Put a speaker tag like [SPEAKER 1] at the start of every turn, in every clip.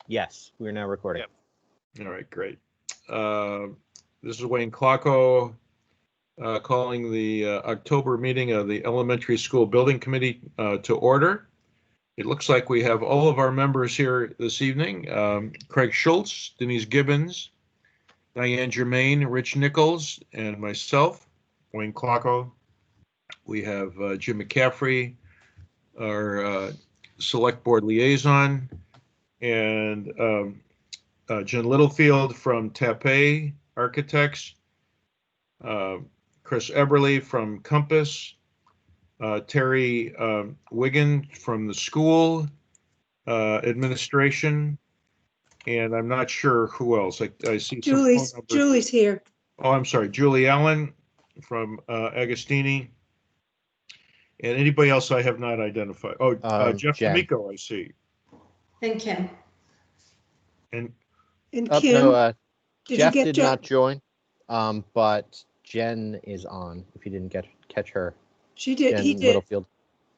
[SPEAKER 1] Yes, we're now recording.
[SPEAKER 2] Yep. All right, great. This is Wayne Klockow calling the October meeting of the Elementary School Building Committee to order. It looks like we have all of our members here this evening. Craig Schultz, Denise Gibbons, Diane Germain, Rich Nichols, and myself, Wayne Klockow. We have Jim McCaffrey, our select board liaison, and Jen Littlefield from Taipei Architects, Chris Eberly from Compass, Terry Wiggin from the school administration, and I'm not sure who else. I see
[SPEAKER 3] Julie's here.
[SPEAKER 2] Oh, I'm sorry, Julie Allen from Agostini. And anybody else I have not identified? Oh, Jeff D'Amico, I see.
[SPEAKER 3] And Kim.
[SPEAKER 2] And
[SPEAKER 3] Kim.
[SPEAKER 1] No, Jeff did not join, but Jen is on. If you didn't catch her,
[SPEAKER 3] she did.
[SPEAKER 1] Jen
[SPEAKER 3] he did.
[SPEAKER 1] Littlefield.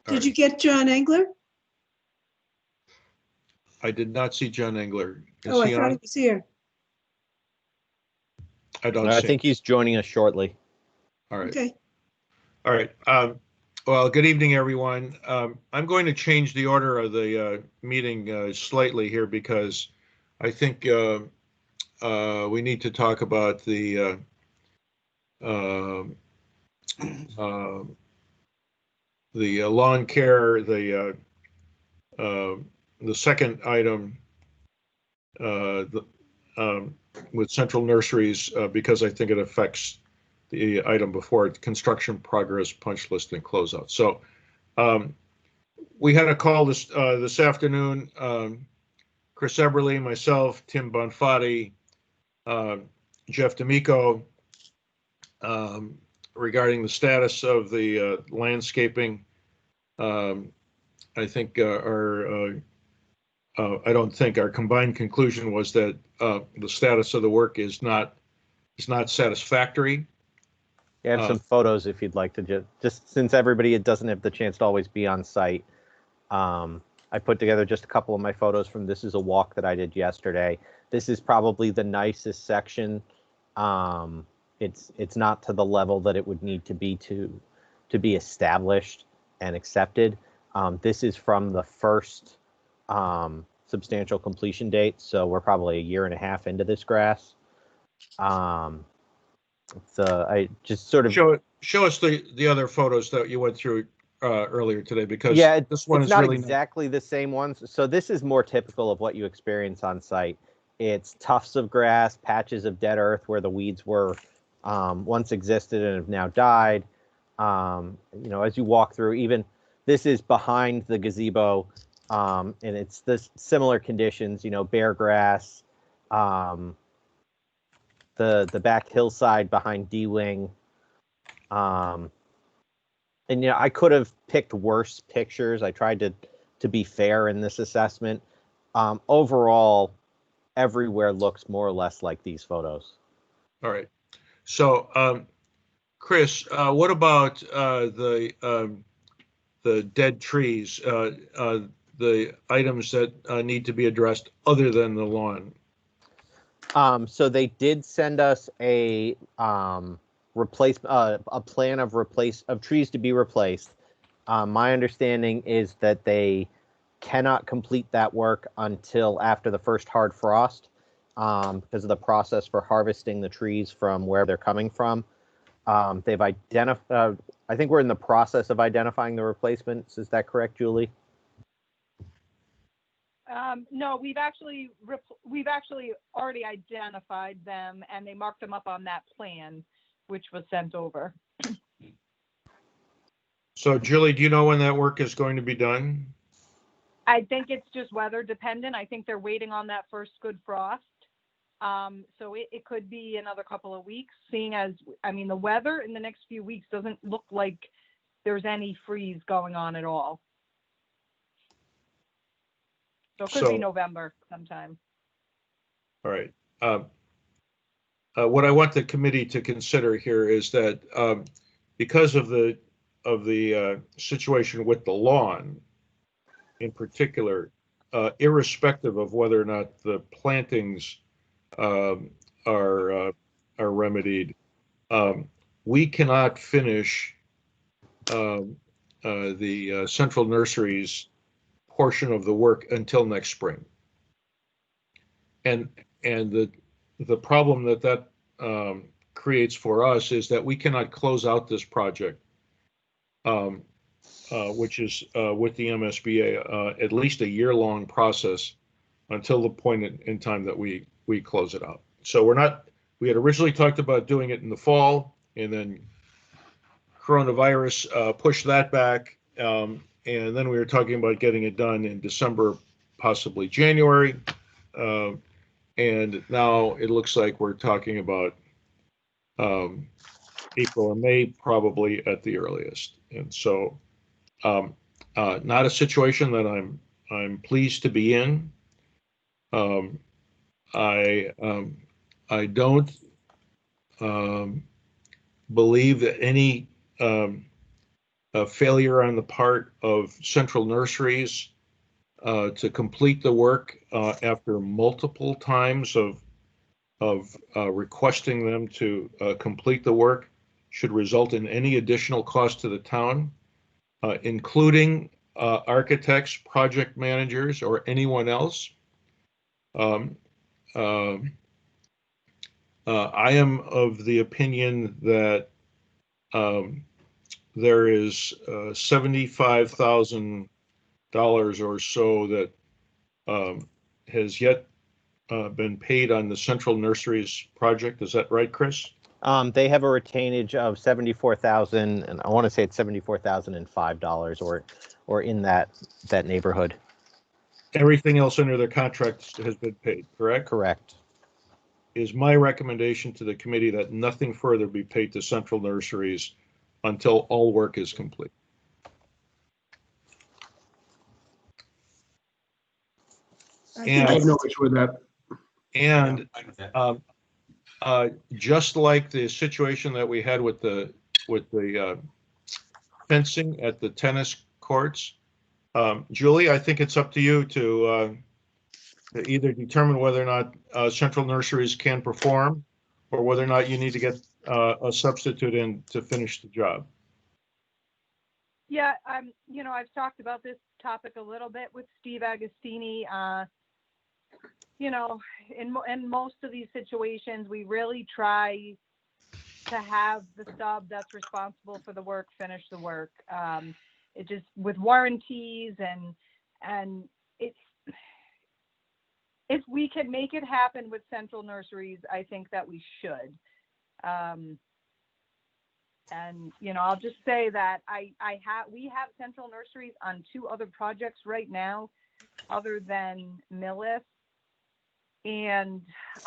[SPEAKER 3] Did you get John Engler?
[SPEAKER 2] I did not see John Engler.
[SPEAKER 3] I thought he was here.
[SPEAKER 1] I think he's joining us shortly.
[SPEAKER 2] All right.
[SPEAKER 3] Okay.
[SPEAKER 2] All right. Well, good evening, everyone. I'm going to change the order of the meeting slightly here because I think we need to talk about the lawn care, the second item with Central Nurseries because I think it affects the item before it, construction progress, punch list, and closeout. So we had a call this afternoon. Chris Eberly, myself, Tim Bonfatti, Jeff D'Amico, regarding the status of the landscaping. I think I don't think our combined conclusion was that the status of the work is not satisfactory.
[SPEAKER 1] I have some photos if you'd like to just since everybody doesn't have the chance to always be on site. I put together just a couple of my photos from this is a walk that I did yesterday. This is probably the nicest section. It's not to the level that it would need to be established and accepted. This is from the first substantial completion date, so we're probably a year and a half into this grass. So I just sort of
[SPEAKER 2] show us the other photos that you went through earlier today, because this one is
[SPEAKER 1] not
[SPEAKER 2] really
[SPEAKER 1] exactly the same ones. So this is more typical of what you experience on site. It's tufts of grass, patches of dead earth where the weeds were once existed and have now died. As you walk through, even this is behind the gazebo, and it's the similar conditions. Bare grass. The back hillside behind D-Wing. And I could have picked worse pictures. I tried to be fair in this assessment. Overall, everywhere looks more or less like these photos.
[SPEAKER 2] All right. So, Chris, what about the dead trees, the items that need to be addressed other than the lawn?
[SPEAKER 1] So they did send us a plan of trees to be replaced. My understanding is that they cannot complete that work until after the first hard frost because of the process for harvesting the trees from where they're coming from. They've identified. I think we're in the process of identifying the replacements. Is that correct, Julie?
[SPEAKER 4] No, we've actually already identified them, and they marked them up on that plan, which was sent over.
[SPEAKER 2] So, Julie, do you know when that work is going to be done?
[SPEAKER 4] I think it's just weather dependent. I think they're waiting on that first good frost. So it could be another couple of weeks, seeing as, the weather in the next few weeks doesn't look like there's any freeze going on at all. So it could be November sometime.
[SPEAKER 2] All right. What I want the committee to consider here is that because of the situation with the lawn in particular, irrespective of whether or not the plantings are remedied, we cannot finish the Central Nurseries portion of the work until next spring. And the problem that creates for us is that we cannot close out this project, which is with the MSBA at least a year-long process until the point in time that we close it out. So we had originally talked about doing it in the fall, and then coronavirus pushed that back. And then we were talking about getting it done in December, possibly January. And now it looks like we're talking about April or May, probably at the earliest. And so not a situation that I'm pleased to be in. I don't believe that any failure on the part of Central Nurseries to complete the work after multiple times of requesting them to complete the work should result in any additional cost to the town, including architects, project managers, or anyone else. I am of the opinion that there is $75,000 or so that has yet been paid on the Central Nurseries project. Is that right, Chris?
[SPEAKER 1] They have a retainage of $74,000, and I want to say it's $74,005 or in that neighborhood.
[SPEAKER 2] Everything else under their contract has been paid, correct?
[SPEAKER 1] Correct.
[SPEAKER 2] Is my recommendation to the committee that nothing further be paid to Central Nurseries until all work is complete.
[SPEAKER 3] I
[SPEAKER 2] And-
[SPEAKER 3] think
[SPEAKER 5] I have no issue with that.
[SPEAKER 2] And just like the situation that we had with the fencing at the tennis courts, Julie, I think it's up to you to either determine whether or not Central Nurseries can perform, or whether or not you need to get a substitute in to finish the job.
[SPEAKER 4] Yeah, I've talked about this topic a little bit with Steve Agostini. In most of these situations, we really try to have the sub that's responsible for the work finish the work. It just with warranties and it's, if we can make it happen with Central Nurseries, I think that we should. And I'll just say that we have Central Nurseries on 2 other projects right now, other than Millis. And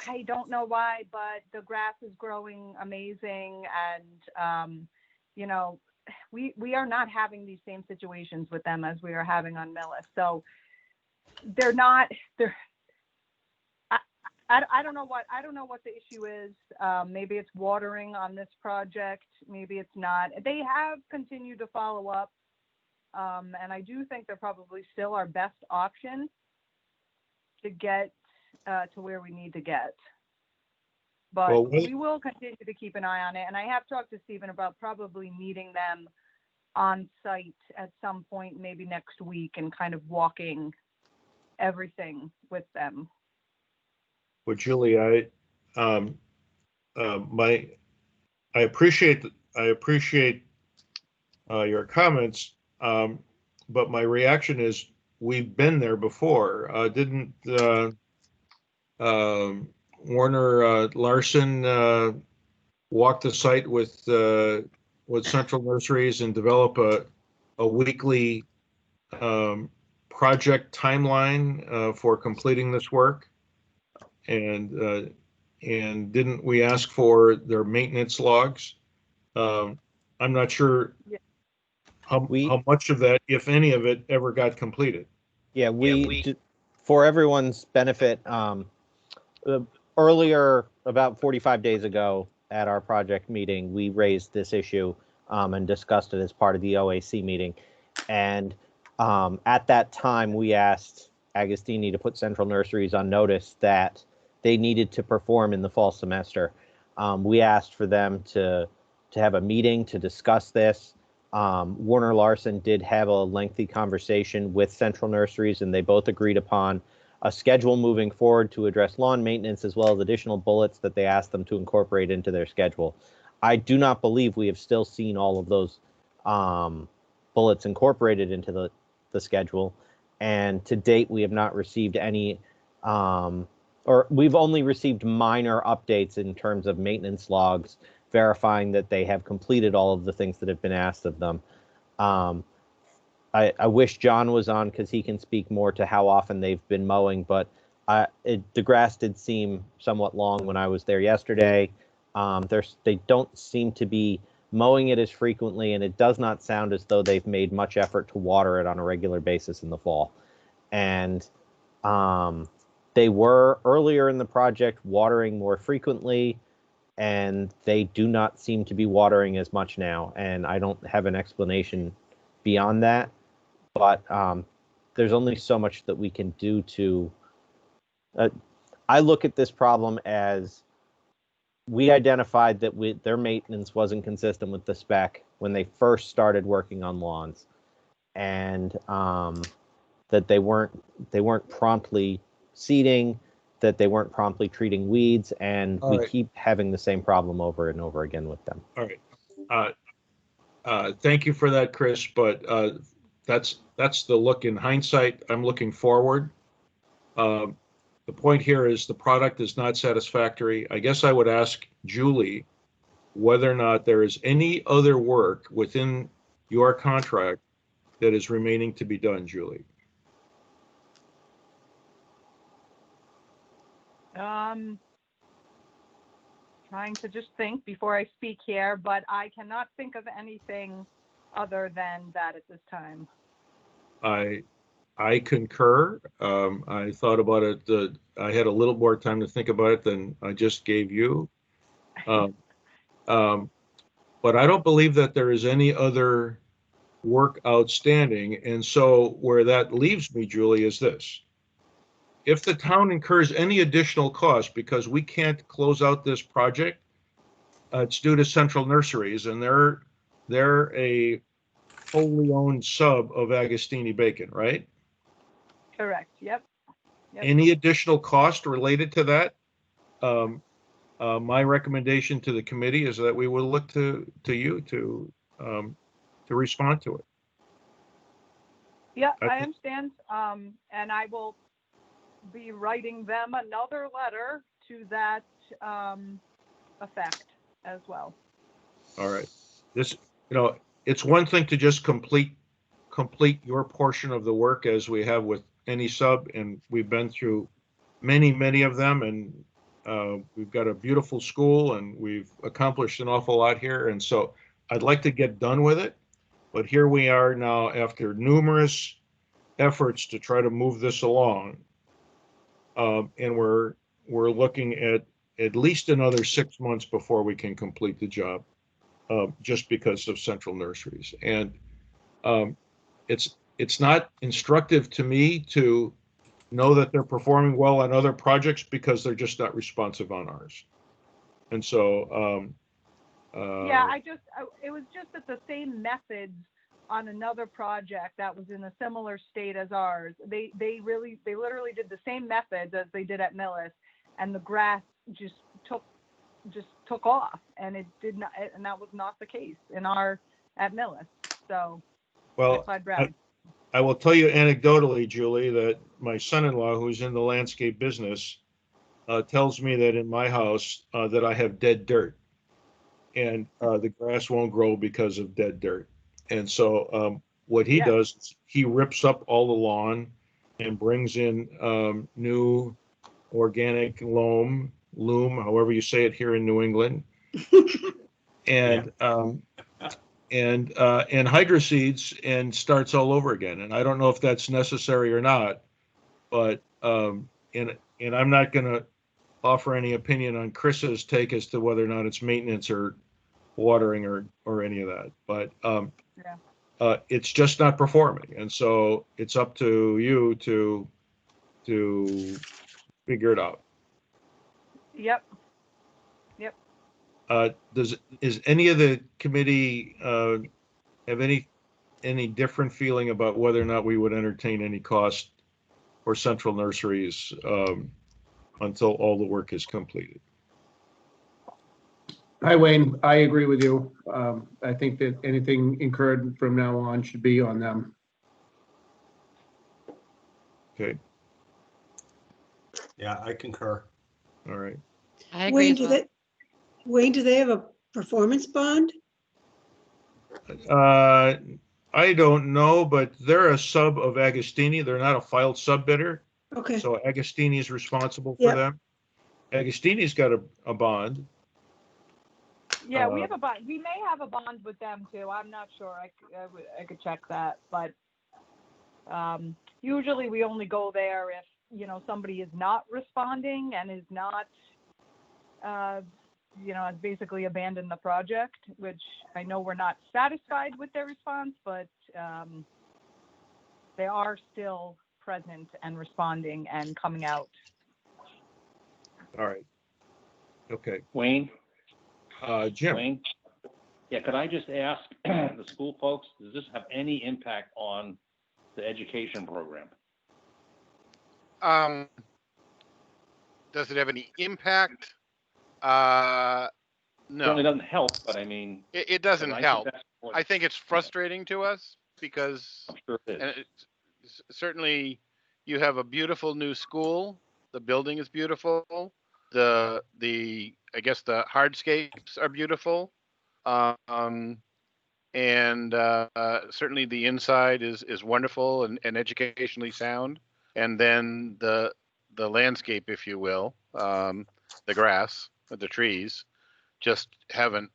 [SPEAKER 4] I don't know why, but the grass is growing amazing, and we are not having these same situations with them as we are having on Millis. So they're. I don't know what the issue is. Maybe it's watering on this project. Maybe it's not. They have continued to follow up. And I do think they're probably still our best option to get to where we need to get. But
[SPEAKER 2] Well,
[SPEAKER 4] we will continue to keep an eye on it. And I have talked to Stephen about probably meeting them on site at some point, maybe next week, and kind of walking everything with them.
[SPEAKER 2] Well, Julie, I appreciate your comments, but my reaction is we've been there before. Didn't Warner Larson walk the site with Central Nurseries and develop a weekly project timeline for completing this work? And didn't we ask for their maintenance logs? I'm not sure how much of that, if any of it, ever got completed.
[SPEAKER 1] Yeah, for everyone's benefit, earlier, about 45 days ago at our project meeting, we raised this issue and discussed it as part of the OAC meeting. And at that time, we asked Agostini to put Central Nurseries on notice that they needed to perform in the fall semester. We asked for them to have a meeting to discuss this. Warner Larson did have a lengthy conversation with Central Nurseries, and they both agreed upon a schedule moving forward to address lawn maintenance, as well as additional bullets that they asked them to incorporate into their schedule. I do not believe we have still seen all of those bullets incorporated into the schedule. And to date, we have not received any, or we've only received minor updates in terms of maintenance logs, verifying that they have completed all of the things that have been asked of them. I wish John was on because he can speak more to how often they've been mowing, but the grass did seem somewhat long when I was there yesterday. They don't seem to be mowing it as frequently, and it does not sound as though they've made much effort to water it on a regular basis in the fall. And they were earlier in the project watering more frequently, and they do not seem to be watering as much now. And I don't have an explanation beyond that, but there's only so much that we can do to. I look at this problem as we identified that their maintenance wasn't consistent with the spec when they first started working on lawns, and that they weren't promptly seeding, that they weren't promptly treating weeds, and
[SPEAKER 2] All
[SPEAKER 1] we
[SPEAKER 2] right.
[SPEAKER 1] keep having the same problem over and over again with them.
[SPEAKER 2] All right. Thank you for that, Chris, but that's the look in hindsight. I'm looking forward. The point here is the product is not satisfactory. I guess I would ask Julie whether or not there is any other work within your contract that is remaining to be done, Julie.
[SPEAKER 4] Trying to just think before I speak here, but I cannot think of anything other than that at this time.
[SPEAKER 2] I concur. I thought about it. I had a little more time to think about it than I just gave you. But I don't believe that there is any other work outstanding. And so where that leaves me, Julie, is this. If the town incurs any additional cost because we can't close out this project, it's due to Central Nurseries, and they're a wholly owned sub of Agostini Bacon, right?
[SPEAKER 4] Correct. Yep.
[SPEAKER 2] Any additional cost related to that? My recommendation to the committee is that we will look to you to respond to it.
[SPEAKER 4] Yeah, I understand. And I will be writing them another letter to that effect as well.
[SPEAKER 2] All right. This, it's one thing to just complete your portion of the work as we have with any sub, and we've been through many of them, and we've got a beautiful school, and we've accomplished an awful lot here. And so I'd like to get done with it, but here we are now after numerous efforts to try to move this along. And we're looking at least another 6 months before we can complete the job, just because of Central Nurseries. And it's not instructive to me to know that they're performing well on other projects because they're just not responsive on ours. And so
[SPEAKER 4] yeah, it was just that the same methods on another project that was in a similar state as ours. They literally did the same methods as they did at Millis, and the grass just took off, and it did not, and that was not the case at Millis. So,
[SPEAKER 2] well, I will tell you anecdotally, Julie, that my son-in-law, who's in the landscape business, tells me that in my house that I have dead dirt, and the grass won't grow because of dead dirt. And so what he does is he rips up all the lawn and brings in new organic loam, however you say it here in New England, and hydroseeds, and starts all over again. And I don't know if that's necessary or not, but and I'm not going to offer any opinion on Chris's take as to whether or not it's maintenance or watering or any of that. But it's just not performing, and so it's up to you to to figure it out.
[SPEAKER 4] Yep.
[SPEAKER 2] Is any of the committee have any different feeling about whether or not we would entertain any cost for Central Nurseries until all the work is completed?
[SPEAKER 5] Hi, Wayne. I agree with you. I think that anything incurred from now on should be on them.
[SPEAKER 2] Okay,
[SPEAKER 6] Yeah, I concur.
[SPEAKER 2] all right.
[SPEAKER 7] I agree as well.
[SPEAKER 3] Wayne, do they have a performance bond?
[SPEAKER 2] I don't know, but they're a sub of Agostini. They're not a filed sub bidder.
[SPEAKER 3] Okay,
[SPEAKER 2] So Agostini is responsible for
[SPEAKER 3] Yep.
[SPEAKER 2] them. Agostini's got a bond.
[SPEAKER 4] Yeah, we have a bond. We may have a bond with them too. I'm not sure. I could check that, but usually we only go there if, you know, somebody is not responding and is not, you know, has basically abandoned the project, which I know we're not satisfied with their response, but they are still present and responding and coming out.
[SPEAKER 2] All right. Okay.
[SPEAKER 8] Wayne,
[SPEAKER 2] Jim.
[SPEAKER 8] Wayne? Yeah, could I just ask the school folks, does this have any impact on the education program?
[SPEAKER 9] Does it have any impact?
[SPEAKER 8] Certainly
[SPEAKER 9] No,
[SPEAKER 8] doesn't help, but I mean.
[SPEAKER 9] it doesn't
[SPEAKER 8] I think
[SPEAKER 9] help.
[SPEAKER 8] that's what-
[SPEAKER 9] I think it's frustrating to us because
[SPEAKER 8] I'm sure it
[SPEAKER 9] and
[SPEAKER 8] is.
[SPEAKER 9] certainly you have a beautiful new school. The building is beautiful. The I guess the hardscapes are beautiful. And certainly the inside is wonderful and educationally sound. And then the landscape, if you will, the grass, the trees, just haven't,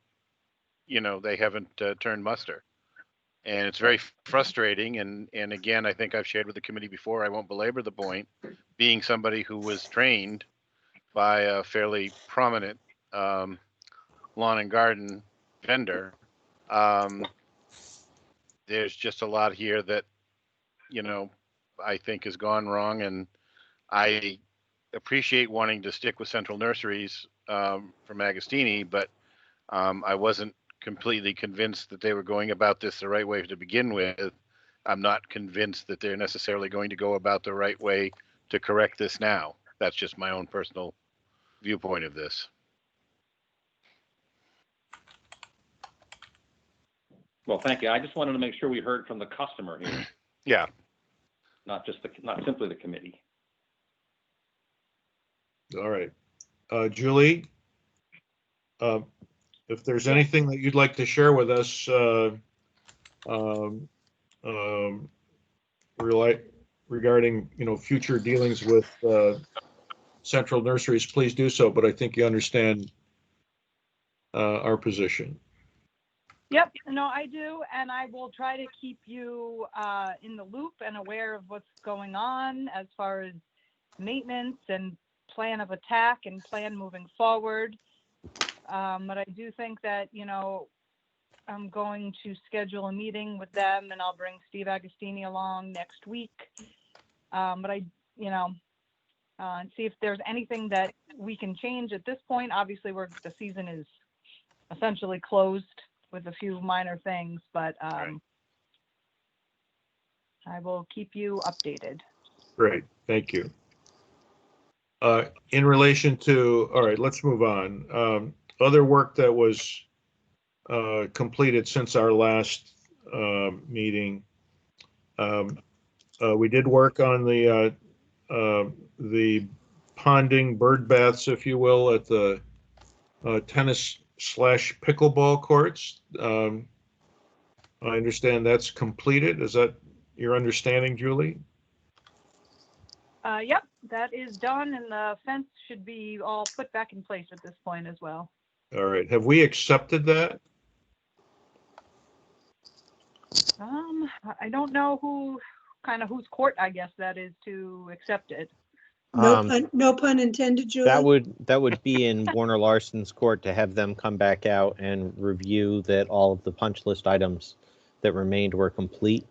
[SPEAKER 9] you know, they haven't turned muster. And it's very frustrating. And again, I think I've shared with the committee before, I won't belabor the point, being somebody who was trained by a fairly prominent lawn and garden vendor. There's just a lot here that, you know, I think has gone wrong, and I appreciate wanting to stick with Central Nurseries from Agostini, but I wasn't completely convinced that they were going about this the right way to begin with. I'm not convinced that they're necessarily going to go about the right way to correct this now. That's just my own personal viewpoint of this.
[SPEAKER 8] Well, thank you. I just wanted to make sure we heard from the customer here,
[SPEAKER 9] Yeah.
[SPEAKER 8] not simply the committee.
[SPEAKER 2] All right. Julie, if there's anything that you'd like to share with us regarding, you know, future dealings with Central Nurseries, please do so. But I think you understand our position.
[SPEAKER 4] Yep, no, I do, and I will try to keep you in the loop and aware of what's going on as far as maintenance and plan of attack and plan moving forward. But I do think that, you know, I'm going to schedule a meeting with them, and I'll bring Steve Agostini along next week. But I, you know, and see if there's anything that we can change at this point. Obviously, the season is essentially closed with a few minor things, but
[SPEAKER 9] Right.
[SPEAKER 4] I will keep you updated.
[SPEAKER 2] Great, thank you. In relation to, all right, let's move on. Other work that was completed since our last meeting. We did work on the ponding bird baths, if you will, at the tennis/pickleball courts. I understand that's completed. Is that your understanding, Julie?
[SPEAKER 4] Yep, that is done, and the fence should be all put back in place at this point as well.
[SPEAKER 2] All right. Have we accepted that?
[SPEAKER 4] I don't know whose court, I guess, that is to accept it.
[SPEAKER 3] No pun intended, Julie?
[SPEAKER 1] That would be in Warner Larson's court to have them come back out and review that all of the punch list items that remained were complete.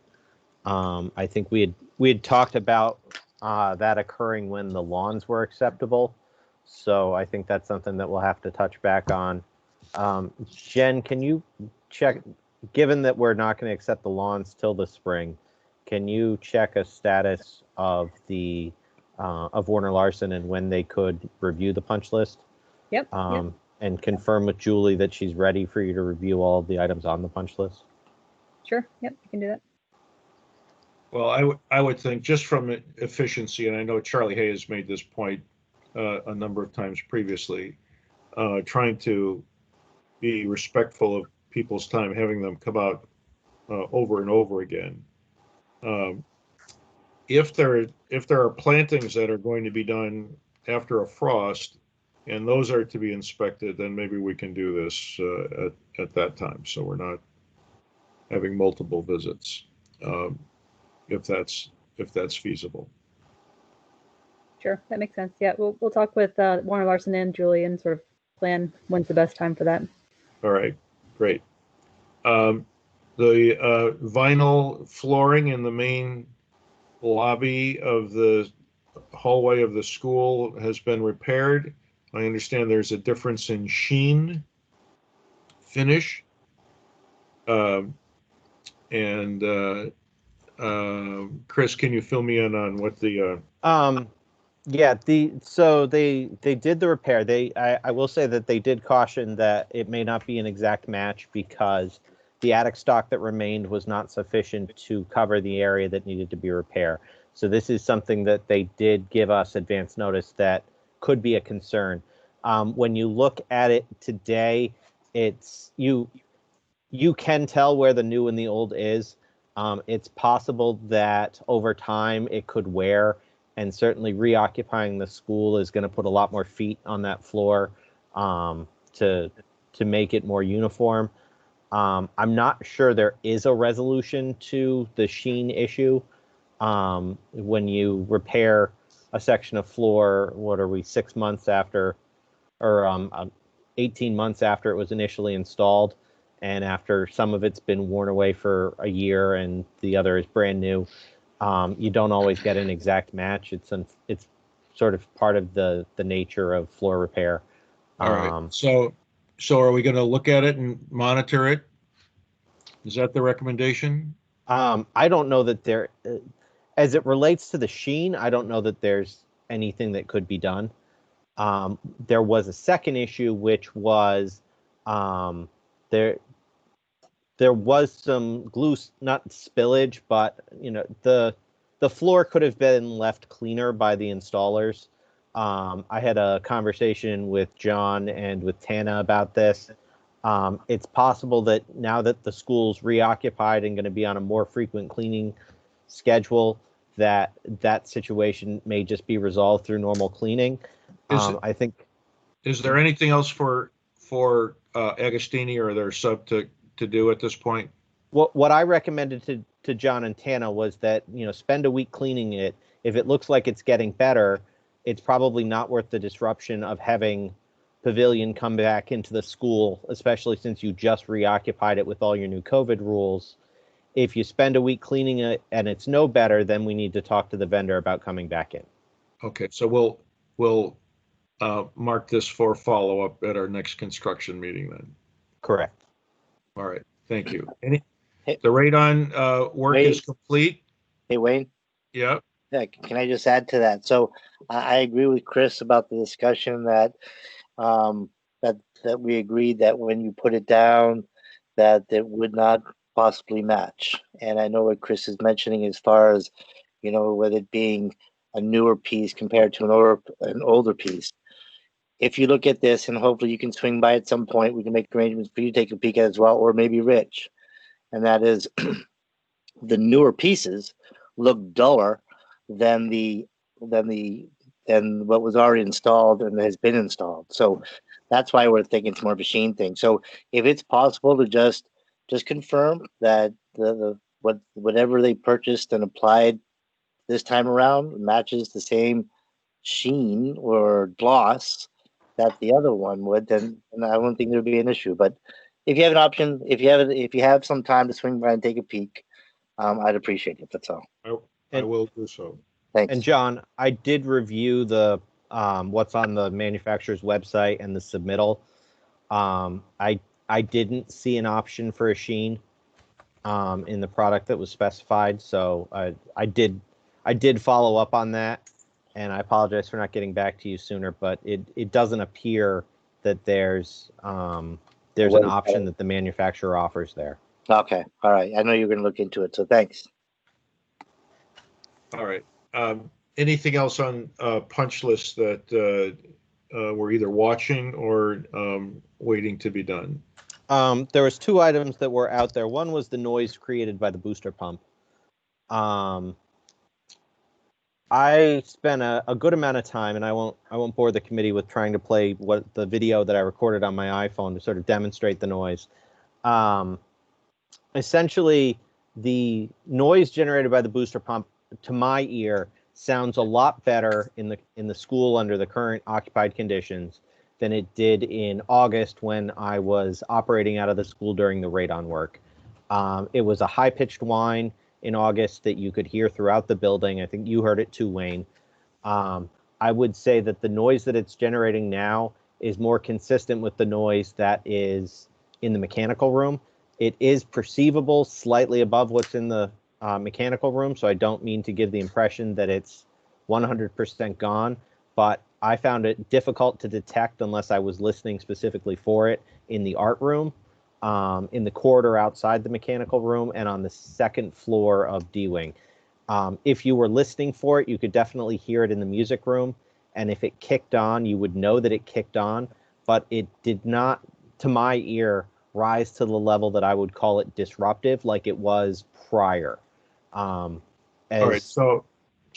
[SPEAKER 1] I think we had talked about that occurring when the lawns were acceptable. So I think that's something that we'll have to touch back on. Jen, can you check, given that we're not going to accept the lawns till the spring, can you check a status of the of Warner Larson and when they could review the punch list?
[SPEAKER 6] Yep.
[SPEAKER 1] And confirm with Julie that she's ready for you to review all of the items on the punch list?
[SPEAKER 6] Sure. Yep. I can do that.
[SPEAKER 2] Well, I would think just from efficiency, and I know Charlie Hay has made this point a number of times previously, trying to be respectful of people's time, having them come out over and over again. If there are plantings that are going to be done after a frost, and those are to be inspected, then maybe we can do this at that time, so we're not having multiple visits, if that's feasible.
[SPEAKER 6] Sure, that makes sense. Yeah, we'll talk with Warner Larson and Julie and sort of plan when's the best time for that.
[SPEAKER 2] All right, great. The vinyl flooring in the main lobby of the hallway of the school has been repaired. I understand there's a difference in sheen finish. Chris, can you fill me in on what the
[SPEAKER 1] yeah, so they did the repair. I will say that they did caution that it may not be an exact match because the attic stock that remained was not sufficient to cover the area that needed to be repaired. So this is something that they did give us advance notice that could be a concern. When you look at it today, it's you can tell where the new and the old is. It's possible that over time it could wear, and certainly reoccupying the school is going to put a lot more feet on that floor to make it more uniform. I'm not sure there is a resolution to the sheen issue. When you repair a section of floor, what are we, 6 months after, or 18 months after it was initially installed, and after some of it's been worn away for a year and the other is brand new, you don't always get an exact match. It's sort of part of the nature of floor repair.
[SPEAKER 2] all right. So are we going to look at it and monitor it? Is that the recommendation?
[SPEAKER 1] I don't know that there, as it relates to the sheen, I don't know that there's anything that could be done. There was a second issue, which was there was some glue, not spillage, but the floor could have been left cleaner by the installers. I had a conversation with John and with Tana about this. It's possible that now that the school's reoccupied and going to be on a more frequent cleaning schedule, that situation may just be resolved through normal cleaning. I think.
[SPEAKER 2] Is there anything else for Agostini or their sub to do at this point?
[SPEAKER 1] What I recommended to John and Tana was that, spend a week cleaning it. If it looks like it's getting better, it's probably not worth the disruption of having Pavilion come back into the school, especially since you just reoccupied it with all your new COVID rules. If you spend a week cleaning it and it's no better, then we need to talk to the vendor about coming back in.
[SPEAKER 2] Okay, so we'll mark this for follow-up at our next construction meeting then.
[SPEAKER 1] Correct.
[SPEAKER 2] All right, thank you. The radon work is complete?
[SPEAKER 7] Hey, Wayne?
[SPEAKER 2] Yep.
[SPEAKER 7] Yeah, can I just add to that? So I agree with Chris about the discussion that that we agreed that when you put it down, that it would not possibly match. And I know what Chris is mentioning as far as, with it being a newer piece compared to an older piece. If you look at this, and hopefully you can swing by at some point, we can make arrangements for you to take a peek at it as well, or maybe Rich. And that is the newer pieces look duller than what was already installed and has been installed. So that's why we're thinking it's more of a sheen thing. So if it's possible to just confirm that whatever they purchased and applied this time around matches the same sheen or gloss that the other one would, then I don't think there'd be an issue. But if you have an option, if you have some time to swing by and take a peek, I'd appreciate it. That's all.
[SPEAKER 2] I will do so.
[SPEAKER 7] Thanks.
[SPEAKER 1] And John, I did review the what's on the manufacturer's website and the submittal. I didn't see an option for a sheen in the product that was specified, so I did follow up on that, and I apologize for not getting back to you sooner. But it doesn't appear that there's an option that the manufacturer offers there.
[SPEAKER 7] Okay, all right. I know you're going to look into it, so thanks.
[SPEAKER 2] All right. Anything else on punch list that we're either watching or waiting to be done?
[SPEAKER 1] There was 2 items that were out there. One was the noise created by the booster pump. I spent a good amount of time, and I won't bore the committee with trying to play the video that I recorded on my iPhone to sort of demonstrate the noise. Essentially, the noise generated by the booster pump, to my ear, sounds a lot better in the school under the current occupied conditions than it did in August when I was operating out of the school during the radon work. It was a high-pitched whine in August that you could hear throughout the building. I think you heard it too, Wayne. I would say that the noise that it's generating now is more consistent with the noise that is in the mechanical room. It is perceivable slightly above what's in the mechanical room, so I don't mean to give the impression that it's 100% gone, but I found it difficult to detect unless I was listening specifically for it in the art room, in the corridor outside the mechanical room, and on the second floor of D-Wing. If you were listening for it, you could definitely hear it in the music room, and if it kicked on, you would know that it kicked on, but it did not, to my ear, rise to the level that I would call it disruptive like it was prior.
[SPEAKER 2] All right, so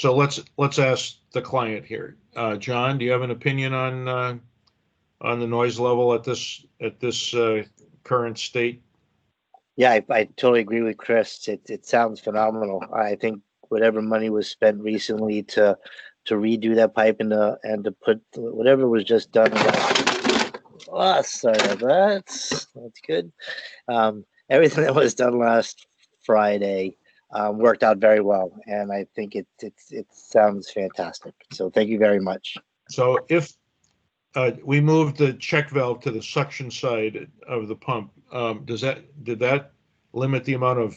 [SPEAKER 2] let's ask the client here. John, do you have an opinion on the noise level at this current state?
[SPEAKER 7] Yeah, I totally agree with Chris. It sounds phenomenal. I think whatever money was spent recently to redo that pipe and to put whatever was just done. Sorry about that. That's good. Everything that was done last Friday worked out very well, and I think it sounds fantastic. So thank you very much.
[SPEAKER 2] So if we moved the check valve to the suction side of the pump, did that limit the amount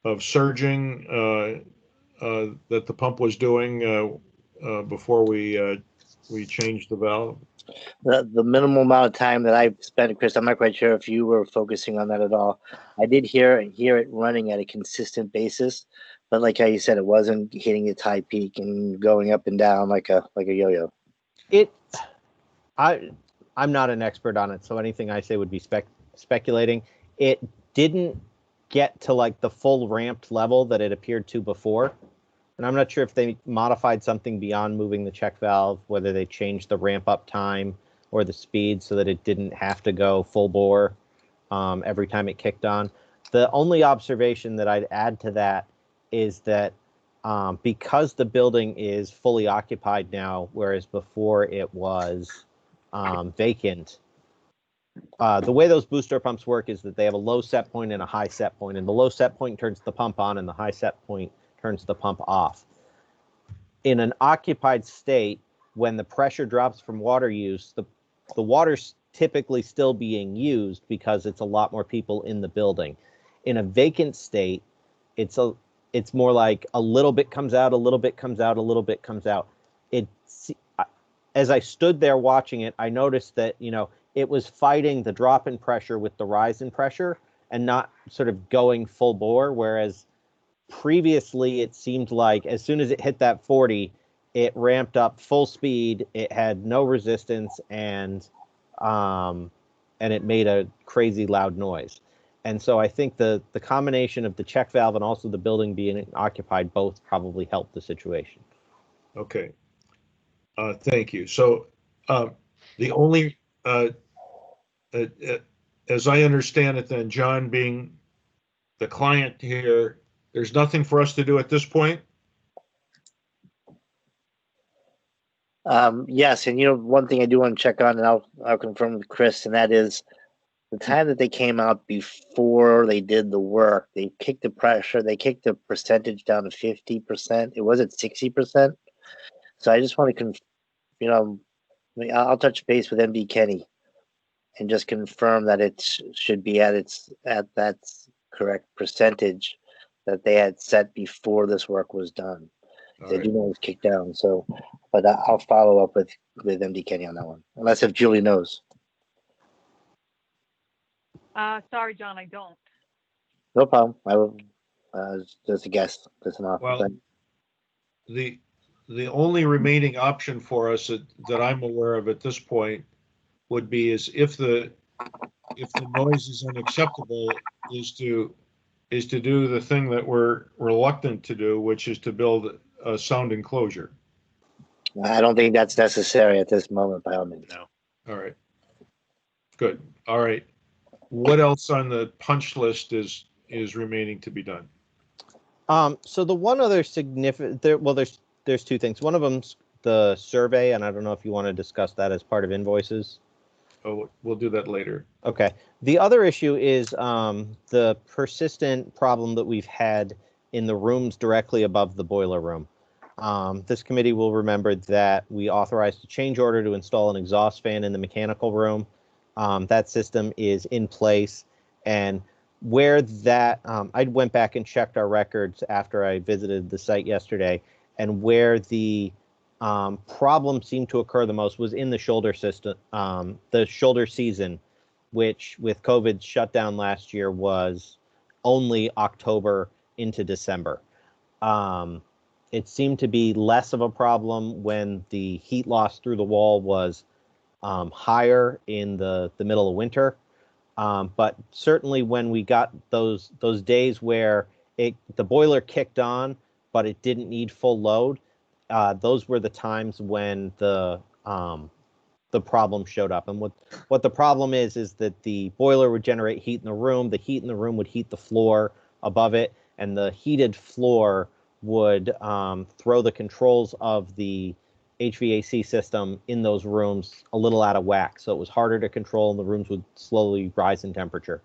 [SPEAKER 2] of surging that the pump was doing before we changed the valve?
[SPEAKER 7] The minimal amount of time that I've spent, Chris, I'm not quite sure if you were focusing on that at all. I did hear it running at a consistent basis, but like how you said, it wasn't hitting its high peak and going up and down like a yo-yo.
[SPEAKER 1] I'm not an expert on it, so anything I say would be speculating. It didn't get to like the full ramped level that it appeared to before. And I'm not sure if they modified something beyond moving the check valve, whether they changed the ramp up time or the speed so that it didn't have to go full bore every time it kicked on. The only observation that I'd add to that is that because the building is fully occupied now, whereas before it was vacant, the way those booster pumps work is that they have a low set point and a high set point, and the low set point turns the pump on and the high set point turns the pump off. In an occupied state, when the pressure drops from water use, the water's typically still being used because it's a lot more people in the building. In a vacant state, it's more like a little bit comes out, a little bit comes out, a little bit comes out. As I stood there watching it, I noticed that, it was fighting the drop in pressure with the rise in pressure and not sort of going full bore, whereas previously it seemed like as soon as it hit that 40, it ramped up full speed. It had no resistance, and it made a crazy loud noise. And so I think the combination of the check valve and also the building being occupied both probably helped the situation.
[SPEAKER 2] Okay. Thank you. So the only, as I understand it then, John being the client here, there's nothing for us to do at this point?
[SPEAKER 7] Yes, and one thing I do want to check on, and I'll confirm with Chris, and that is the time that they came out before they did the work, they kicked the pressure, they kicked the percentage down to 50%. It was at 60%. So I just want to, I'll touch base with MD Kenny and just confirm that it should be at that correct percentage that they had set before this work was done.
[SPEAKER 2] All
[SPEAKER 7] They
[SPEAKER 2] right.
[SPEAKER 7] do know it was kicked down. So, but I'll follow up with MD Kenny on that one, unless if Julie knows.
[SPEAKER 4] Sorry, John, I don't.
[SPEAKER 7] No problem. I will. Just a guess. Just an offer.
[SPEAKER 2] Well, the only remaining option for us that I'm aware of at this point would be is if the noise is unacceptable, is to do the thing that we're reluctant to do, which is to build a sound enclosure.
[SPEAKER 7] I don't think that's necessary at this moment, by all means.
[SPEAKER 9] No.
[SPEAKER 2] All right. Good. All right. What else on the punch list is remaining to be done?
[SPEAKER 1] So the one other significant, there's two things. One of them's the survey, and I don't know if you want to discuss that as part of invoices.
[SPEAKER 2] Oh, we'll do that later.
[SPEAKER 1] Okay. The other issue is the persistent problem that we've had in the rooms directly above the boiler room. This committee will remember that we authorized a change order to install an exhaust fan in the mechanical room. That system is in place, and where that, I went back and checked our records after I visited the site yesterday, and where the problem seemed to occur the most was in the shoulder system, the shoulder season, which with COVID shut down last year was only October into December. It seemed to be less of a problem when the heat loss through the wall was higher in the middle of winter. But certainly when we got those days where the boiler kicked on, but it didn't need full load, those were the times when the problem showed up. And what the problem is that the boiler would generate heat in the room. The heat in the room would heat the floor above it, and the heated floor would throw the controls of the HVAC system in those rooms a little out of whack. So it was harder to control, and the rooms would slowly rise in temperature.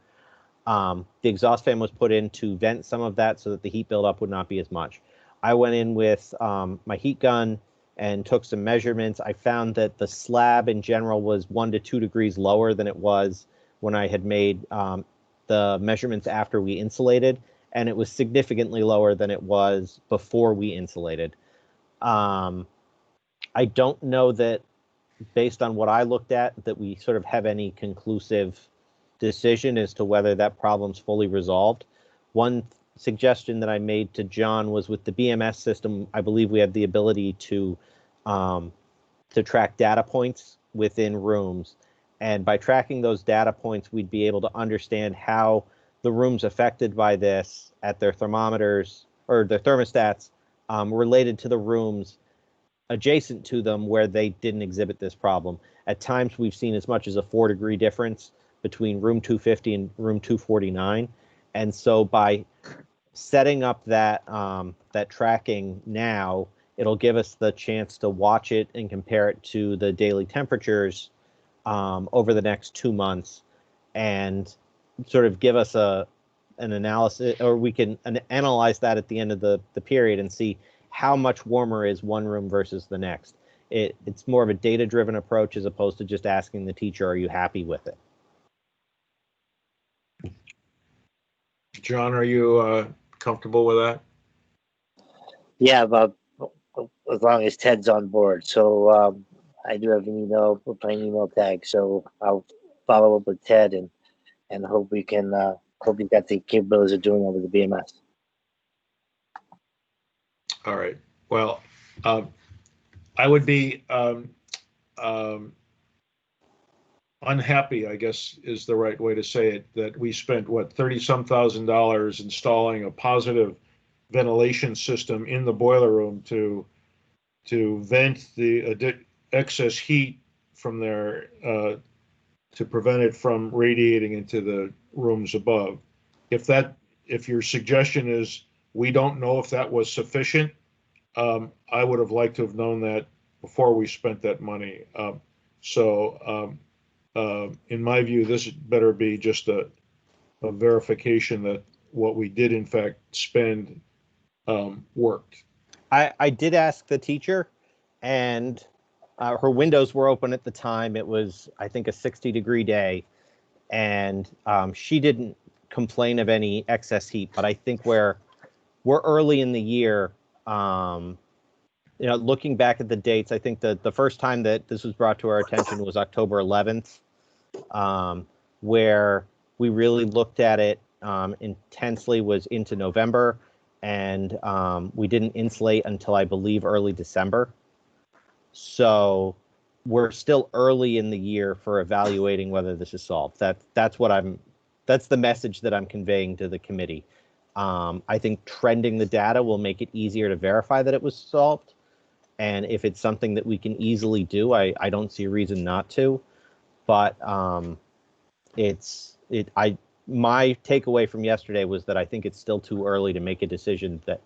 [SPEAKER 1] The exhaust fan was put in to vent some of that so that the heat buildup would not be as much. I went in with my heat gun and took some measurements. I found that the slab in general was 1 to 2 degrees lower than it was when I had made the measurements after we insulated, and it was significantly lower than it was before we insulated. I don't know that, based on what I looked at, that we sort of have any conclusive decision as to whether that problem's fully resolved. One suggestion that I made to John was with the BMS system, I believe we have the ability to track data points within rooms. And by tracking those data points, we'd be able to understand how the rooms affected by this at their thermometers or their thermostats related to the rooms adjacent to them where they didn't exhibit this problem. At times, we've seen as much as a 4-degree difference between room 250 and room 249. And so by setting up that that tracking now, it'll give us the chance to watch it and compare it to the daily temperatures over the next 2 months, and sort of give us an analysis, or we can analyze that at the end of the period and see how much warmer is one room versus the next. It's more of a data-driven approach as opposed to just asking the teacher, are you happy with it?
[SPEAKER 2] John, are you comfortable with that?
[SPEAKER 7] Yeah, but as long as Ted's on board. So I do have an email, we're playing email tag. So I'll follow up with Ted and hope we can hope we got the capabilities of doing it with the BMS.
[SPEAKER 2] All right. Well, I would be unhappy, I guess is the right way to say it, that we spent what, $30-some thousand installing a positive ventilation system in the boiler room to vent the excess heat from there, to prevent it from radiating into the rooms above. If your suggestion is we don't know if that was sufficient, I would have liked to have known that before we spent that money. So in my view, this better be just a verification that what we did in fact spend worked.
[SPEAKER 1] I did ask the teacher, and her windows were open at the time. It was, I think, a 60-degree day, and she didn't complain of any excess heat. But I think we're early in the year. Looking back at the dates, I think that the first time that this was brought to our attention was October 11th, where we really looked at it intensely was into November, and we didn't insulate until, I believe, early December. So we're still early in the year for evaluating whether this is solved. That's the message that I'm conveying to the committee. I think trending the data will make it easier to verify that it was solved. And if it's something that we can easily do, I don't see a reason not to. But my takeaway from yesterday was that I think it's still too early to make a decision that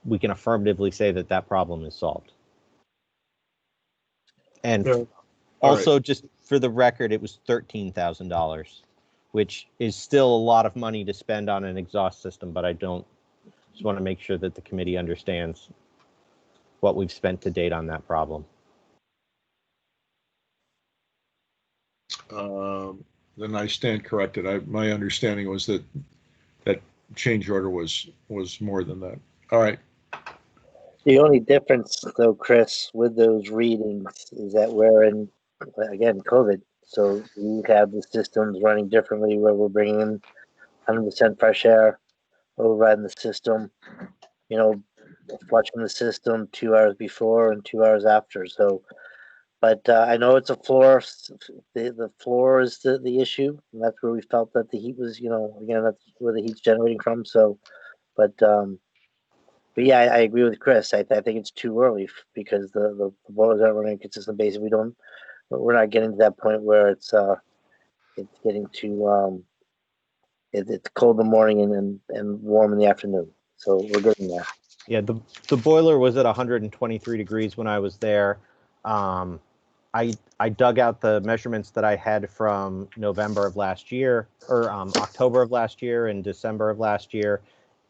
[SPEAKER 1] we can affirmatively say that problem is solved. And
[SPEAKER 2] Yeah.
[SPEAKER 1] also, just for the record, it was $13,000, which is still a lot of money to spend on an exhaust system. But I just want to make sure that the committee understands what we've spent to date on that problem.
[SPEAKER 2] Then I stand corrected. My understanding was that change order was more than that. All right.
[SPEAKER 7] The only difference, though, Chris, with those readings is that we're in, again, COVID. So we have the systems running differently where we're bringing in 100% fresh air, overriding the system, flushing the system 2 hours before and 2 hours after. So, but I know it's a floor. The floor is the issue, and that's where we felt that the heat was. Again, that's where the heat's generating from. So, but yeah, I agree with Chris. I think it's too early because the boilers aren't running on a consistent basis. We're not getting to that point where it's getting too it's cold in the morning and warm in the afternoon. So we're getting there.
[SPEAKER 1] Yeah, the boiler was at 123 degrees when I was there. I dug out the measurements that I had from November of last year, or October of last year and December of last year.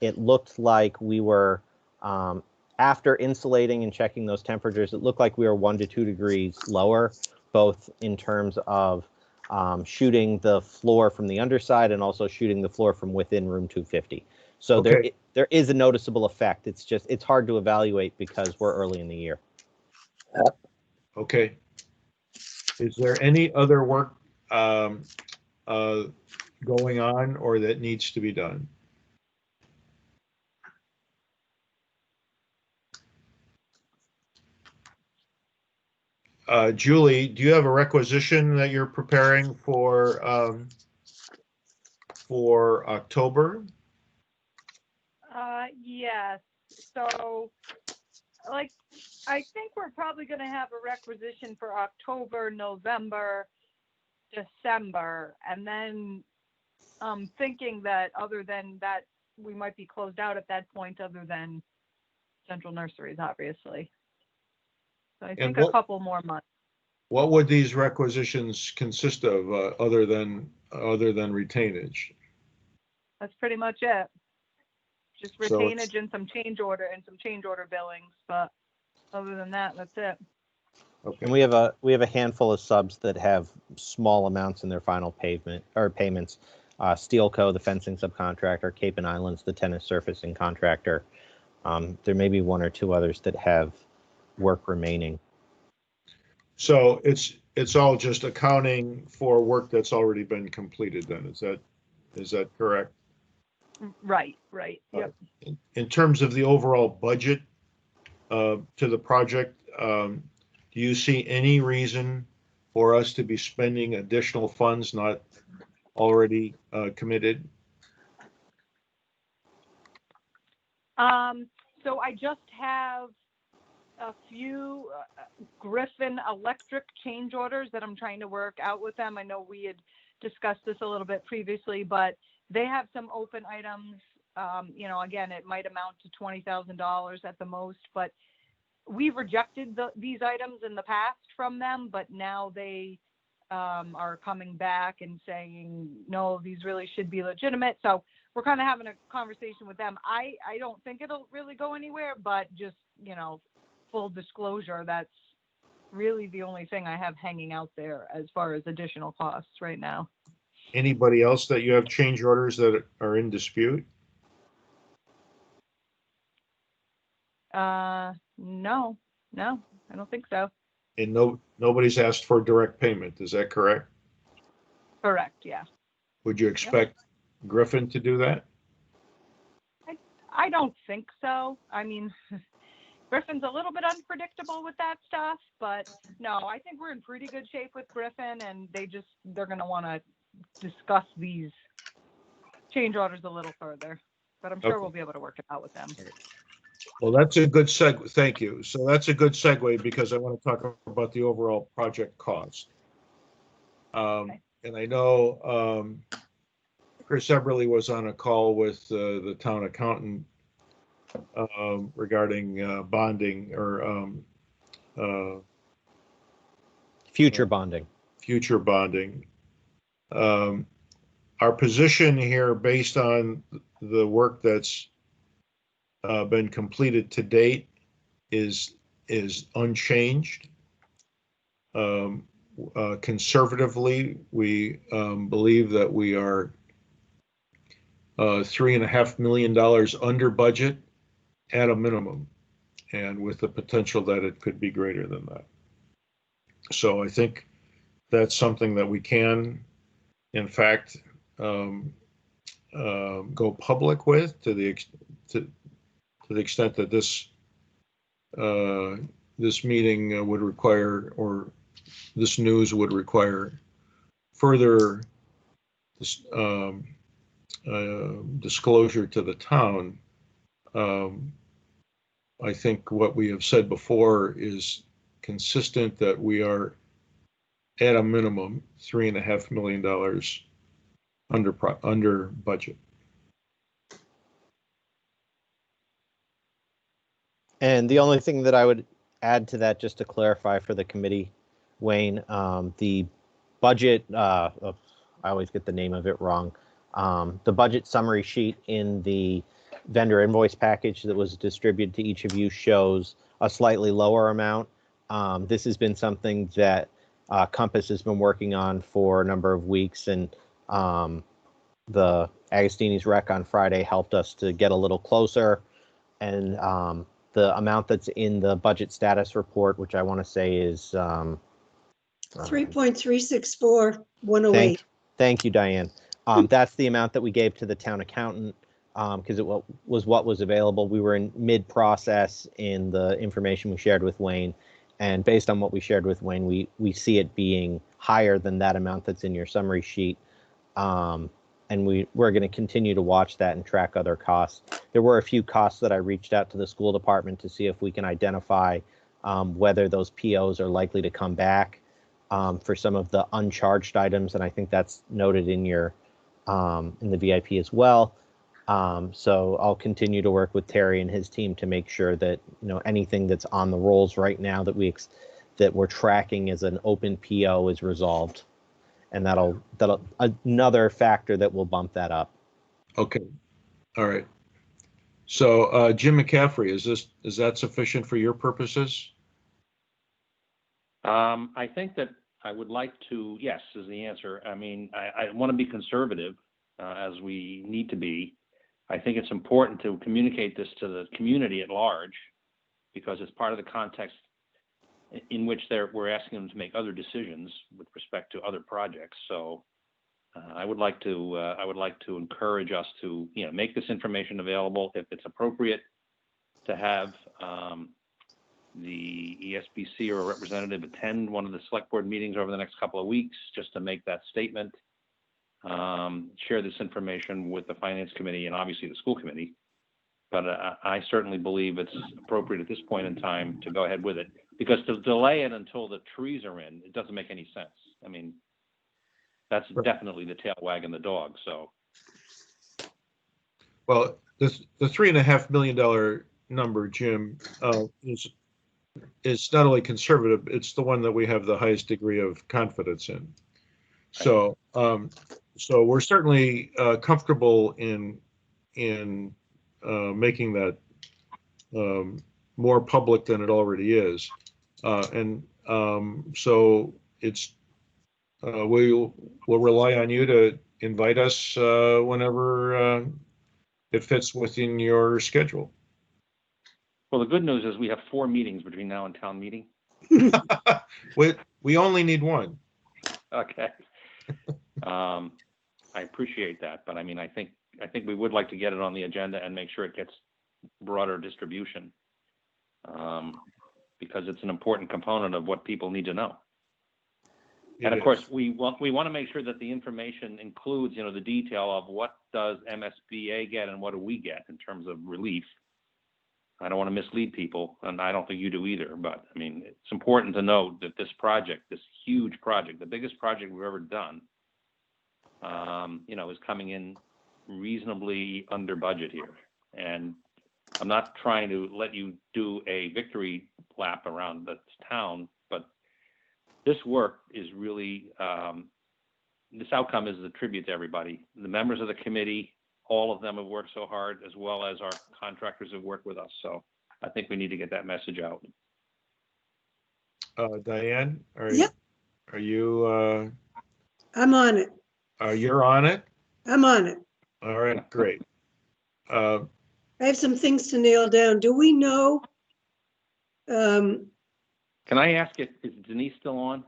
[SPEAKER 1] It looked like we were, after insulating and checking those temperatures, it looked like we were 1 to 2 degrees lower, both in terms of shooting the floor from the underside and also shooting the floor from within room 250. So
[SPEAKER 2] Okay.
[SPEAKER 1] there is a noticeable effect. It's hard to evaluate because we're early in the year.
[SPEAKER 2] Okay. Is there any other work going on or that needs to be done? Julie, do you have a requisition that you're preparing for October?
[SPEAKER 4] Yes. So, I think we're probably going to have a requisition for October, November, December, and then thinking that other than that, we might be closed out at that point, other than Central Nurseries, obviously. So I think a couple more months.
[SPEAKER 2] What would these requisitions consist of, other than retainage?
[SPEAKER 4] That's pretty much it. Just
[SPEAKER 2] So
[SPEAKER 4] retainage and some change order billings, but other than that, that's it.
[SPEAKER 2] Okay.
[SPEAKER 1] And we have a handful of subs that have small amounts in their final payments. Steelco, the fencing subcontractor, Cape and Islands, the tennis surfacing contractor. There may be one or two others that have work remaining.
[SPEAKER 2] So it's all just accounting for work that's already been completed then, is that correct?
[SPEAKER 4] Right. Yep.
[SPEAKER 2] In terms of the overall budget to the project, do you see any reason for us to be spending additional funds not already committed?
[SPEAKER 4] So I just have a few Griffin Electric change orders that I'm trying to work out with them. I know we had discussed this a little bit previously, but they have some open items. Again, it might amount to $20,000 at the most, but we've rejected these items in the past from them, but now they are coming back and saying, no, these really should be legitimate. So we're kind of having a conversation with them. I don't think it'll really go anywhere, but just, full disclosure, that's really the only thing I have hanging out there as far as additional costs right now.
[SPEAKER 2] Anybody else that you have change orders that are in dispute?
[SPEAKER 4] No, I don't think so.
[SPEAKER 2] And nobody's asked for direct payment, is that correct?
[SPEAKER 4] Correct, yeah.
[SPEAKER 2] Would you expect Griffin to do that?
[SPEAKER 4] I don't think so. I mean, Griffin's a little bit unpredictable with that stuff, but no, I think we're in pretty good shape with Griffin, and they're going to want to discuss these change orders a little further, but I'm sure we'll be able to work it out with them.
[SPEAKER 2] Well, that's a good segue. Thank you. So that's a good segue because I want to talk about the overall project cost. And I know Chris Eberly was on a call with the town accountant regarding bonding or
[SPEAKER 1] Future bonding.
[SPEAKER 2] Future bonding. Our position here, based on the work that's been completed to date, is unchanged. Conservatively, we believe that we are $3.5 million under budget at a minimum, and with the potential that it could be greater than that. So I think that's something that we can, in fact, go public with to the extent that this meeting would require, or this news would require, further disclosure to the town. I think what we have said before is consistent, that we are at a minimum $3.5 million under budget.
[SPEAKER 1] And the only thing that I would add to that, just to clarify for the committee, Wayne, the budget, I always get the name of it wrong. The budget summary sheet in the vendor invoice package that was distributed to each of you shows a slightly lower amount. This has been something that Compass has been working on for a number of weeks, and the Agostini's Rec on Friday helped us to get a little closer. And the amount that's in the budget status report, which I want to say is
[SPEAKER 3] 3.364,108.
[SPEAKER 1] Thank you, Diane. That's the amount that we gave to the town accountant, because it was what was available. We were in mid-process in the information we shared with Wayne, and based on what we shared with Wayne, we see it being higher than that amount that's in your summary sheet. And we're going to continue to watch that and track other costs. There were a few costs that I reached out to the school department to see if we can identify whether those POs are likely to come back for some of the uncharged items, and I think that's noted in your in the VIP as well. So I'll continue to work with Terry and his team to make sure that anything that's on the rolls right now that we're tracking as an open PO is resolved. And that'll another factor that will bump that up.
[SPEAKER 2] Okay, all right. So Jim McCaffrey, is that sufficient for your purposes?
[SPEAKER 8] I think that I would like to, yes, is the answer. I mean, I want to be conservative as we need to be. I think it's important to communicate this to the community at large, because it's part of the context in which we're asking them to make other decisions with respect to other projects. So I would like to encourage us to make this information available if it's appropriate to have the ESBC or a representative attend one of the select board meetings over the next couple of weeks just to make that statement. Share this information with the finance committee and obviously the school committee. But I certainly believe it's appropriate at this point in time to go ahead with it, because to delay it until the trees are in, it doesn't make any sense. I mean, that's definitely the tail wagging the dog. So,
[SPEAKER 2] well, the $3.5 million number, Jim, is not only conservative, it's the one that we have the highest degree of confidence in. So, so we're certainly comfortable in making that more public than it already is. And so it's we'll rely on you to invite us whenever it fits within your schedule.
[SPEAKER 8] Well, the good news is we have 4 meetings between now and town meeting.
[SPEAKER 2] We only need one.
[SPEAKER 8] Okay. I appreciate that, but I mean, I think we would like to get it on the agenda and make sure it gets broader distribution. Because it's an important component of what people need to know. And of course, we want to make sure that the information includes, the detail of what does MSBA get and what do we get in terms of relief. I don't want to mislead people, and I don't think you do either, but I mean, it's important to note that this project, this huge project, the biggest project we've ever done, is coming in reasonably under budget here. And I'm not trying to let you do a victory lap around the town, but this work is really, this outcome is a tribute to everybody. The members of the committee, all of them have worked so hard, as well as our contractors have worked with us. So I think we need to get that message out.
[SPEAKER 2] Diane,
[SPEAKER 3] Yep.
[SPEAKER 2] Are you?
[SPEAKER 3] I'm on it.
[SPEAKER 2] You're on it?
[SPEAKER 3] I'm on it.
[SPEAKER 2] All right, great.
[SPEAKER 3] I have some things to nail down. Do we know?
[SPEAKER 8] Can I ask is Denise still on?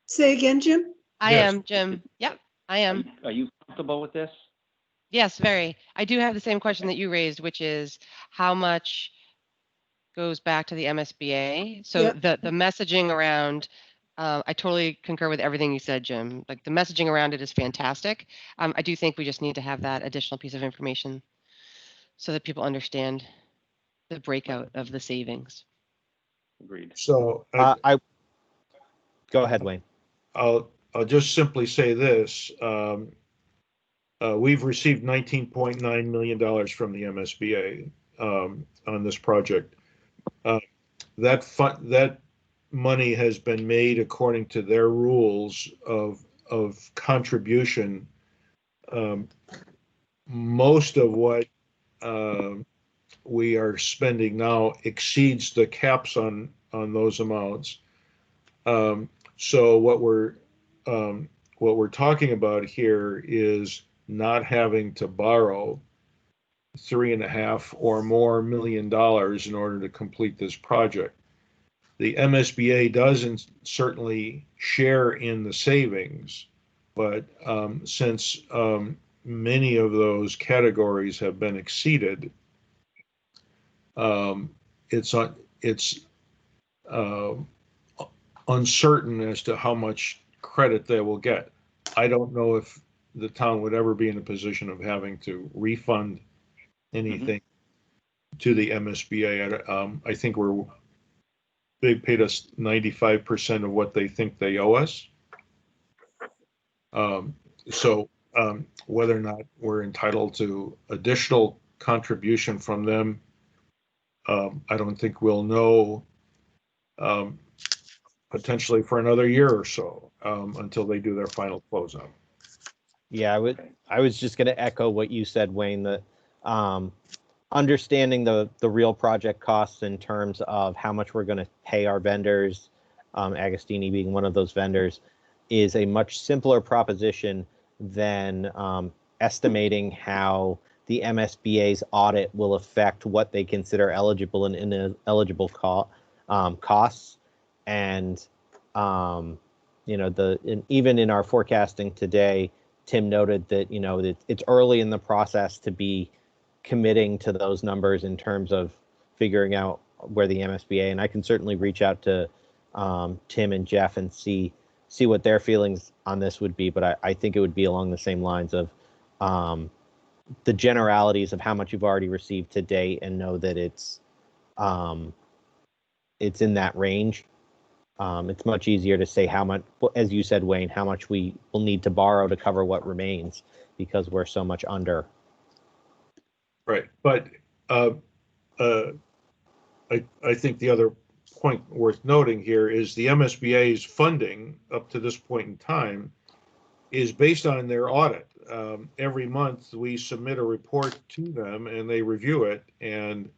[SPEAKER 3] Say again, Jim?
[SPEAKER 10] I
[SPEAKER 2] Yes.
[SPEAKER 10] am, Jim. Yep, I am.
[SPEAKER 8] Are you comfortable with this?
[SPEAKER 10] Yes, very. I do have the same question that you raised, which is how much goes back to the MSBA? So
[SPEAKER 3] Yep.
[SPEAKER 10] the messaging around, I totally concur with everything you said, Jim. Like the messaging around it is fantastic. I do think we just need to have that additional piece of information so that people understand the breakout of the savings.
[SPEAKER 8] Agreed.
[SPEAKER 2] So
[SPEAKER 1] I go ahead, Wayne.
[SPEAKER 2] I'll just simply say this. We've received $19.9 million from the MSBA on this project. That money has been made according to their rules of contribution. Most of what we are spending now exceeds the caps on those amounts. So what we're talking about here is not having to borrow $3.5 or more million in order to complete this project. The MSBA doesn't certainly share in the savings, but since many of those categories have been exceeded, it's uncertain as to how much credit they will get. I don't know if the town would ever be in a position of having to refund anything to the MSBA. I think they paid us 95% of what they think they owe us. So whether or not we're entitled to additional contribution from them, I don't think we'll know potentially for another year or so until they do their final closeout.
[SPEAKER 1] Yeah, I was just going to echo what you said, Wayne, that understanding the real project costs in terms of how much we're going to pay our vendors, Agostini being one of those vendors, is a much simpler proposition than estimating how the MSBA's audit will affect what they consider eligible and ineligible costs. And even in our forecasting today, Tim noted that it's early in the process to be committing to those numbers in terms of figuring out where the MSBA, and I can certainly reach out to Tim and Jeff and see what their feelings on this would be, but I think it would be along the same lines of the generalities of how much you've already received to date, and know that it's in that range. It's much easier to say how much, as you said, Wayne, how much we will need to borrow to cover what remains because we're so much under.
[SPEAKER 2] Right, but I think the other point worth noting here is the MSBA's funding up to this point in time is based on their audit. Every month we submit a report to them and they review it and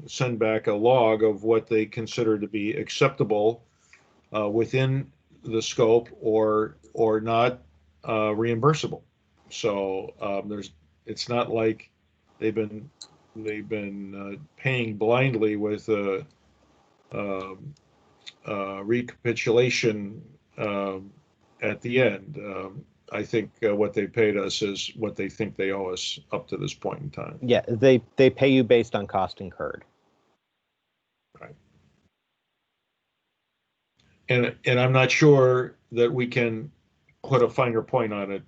[SPEAKER 2] send back a log of what they consider to be acceptable within the scope or not reimbursable. So it's not like they've been paying blindly with recapitulation at the end. I think what they paid us is what they think they owe us up to this point in time.
[SPEAKER 1] Yeah, they pay you based on cost incurred.
[SPEAKER 2] Right. And I'm not sure that we can put a finer point on it.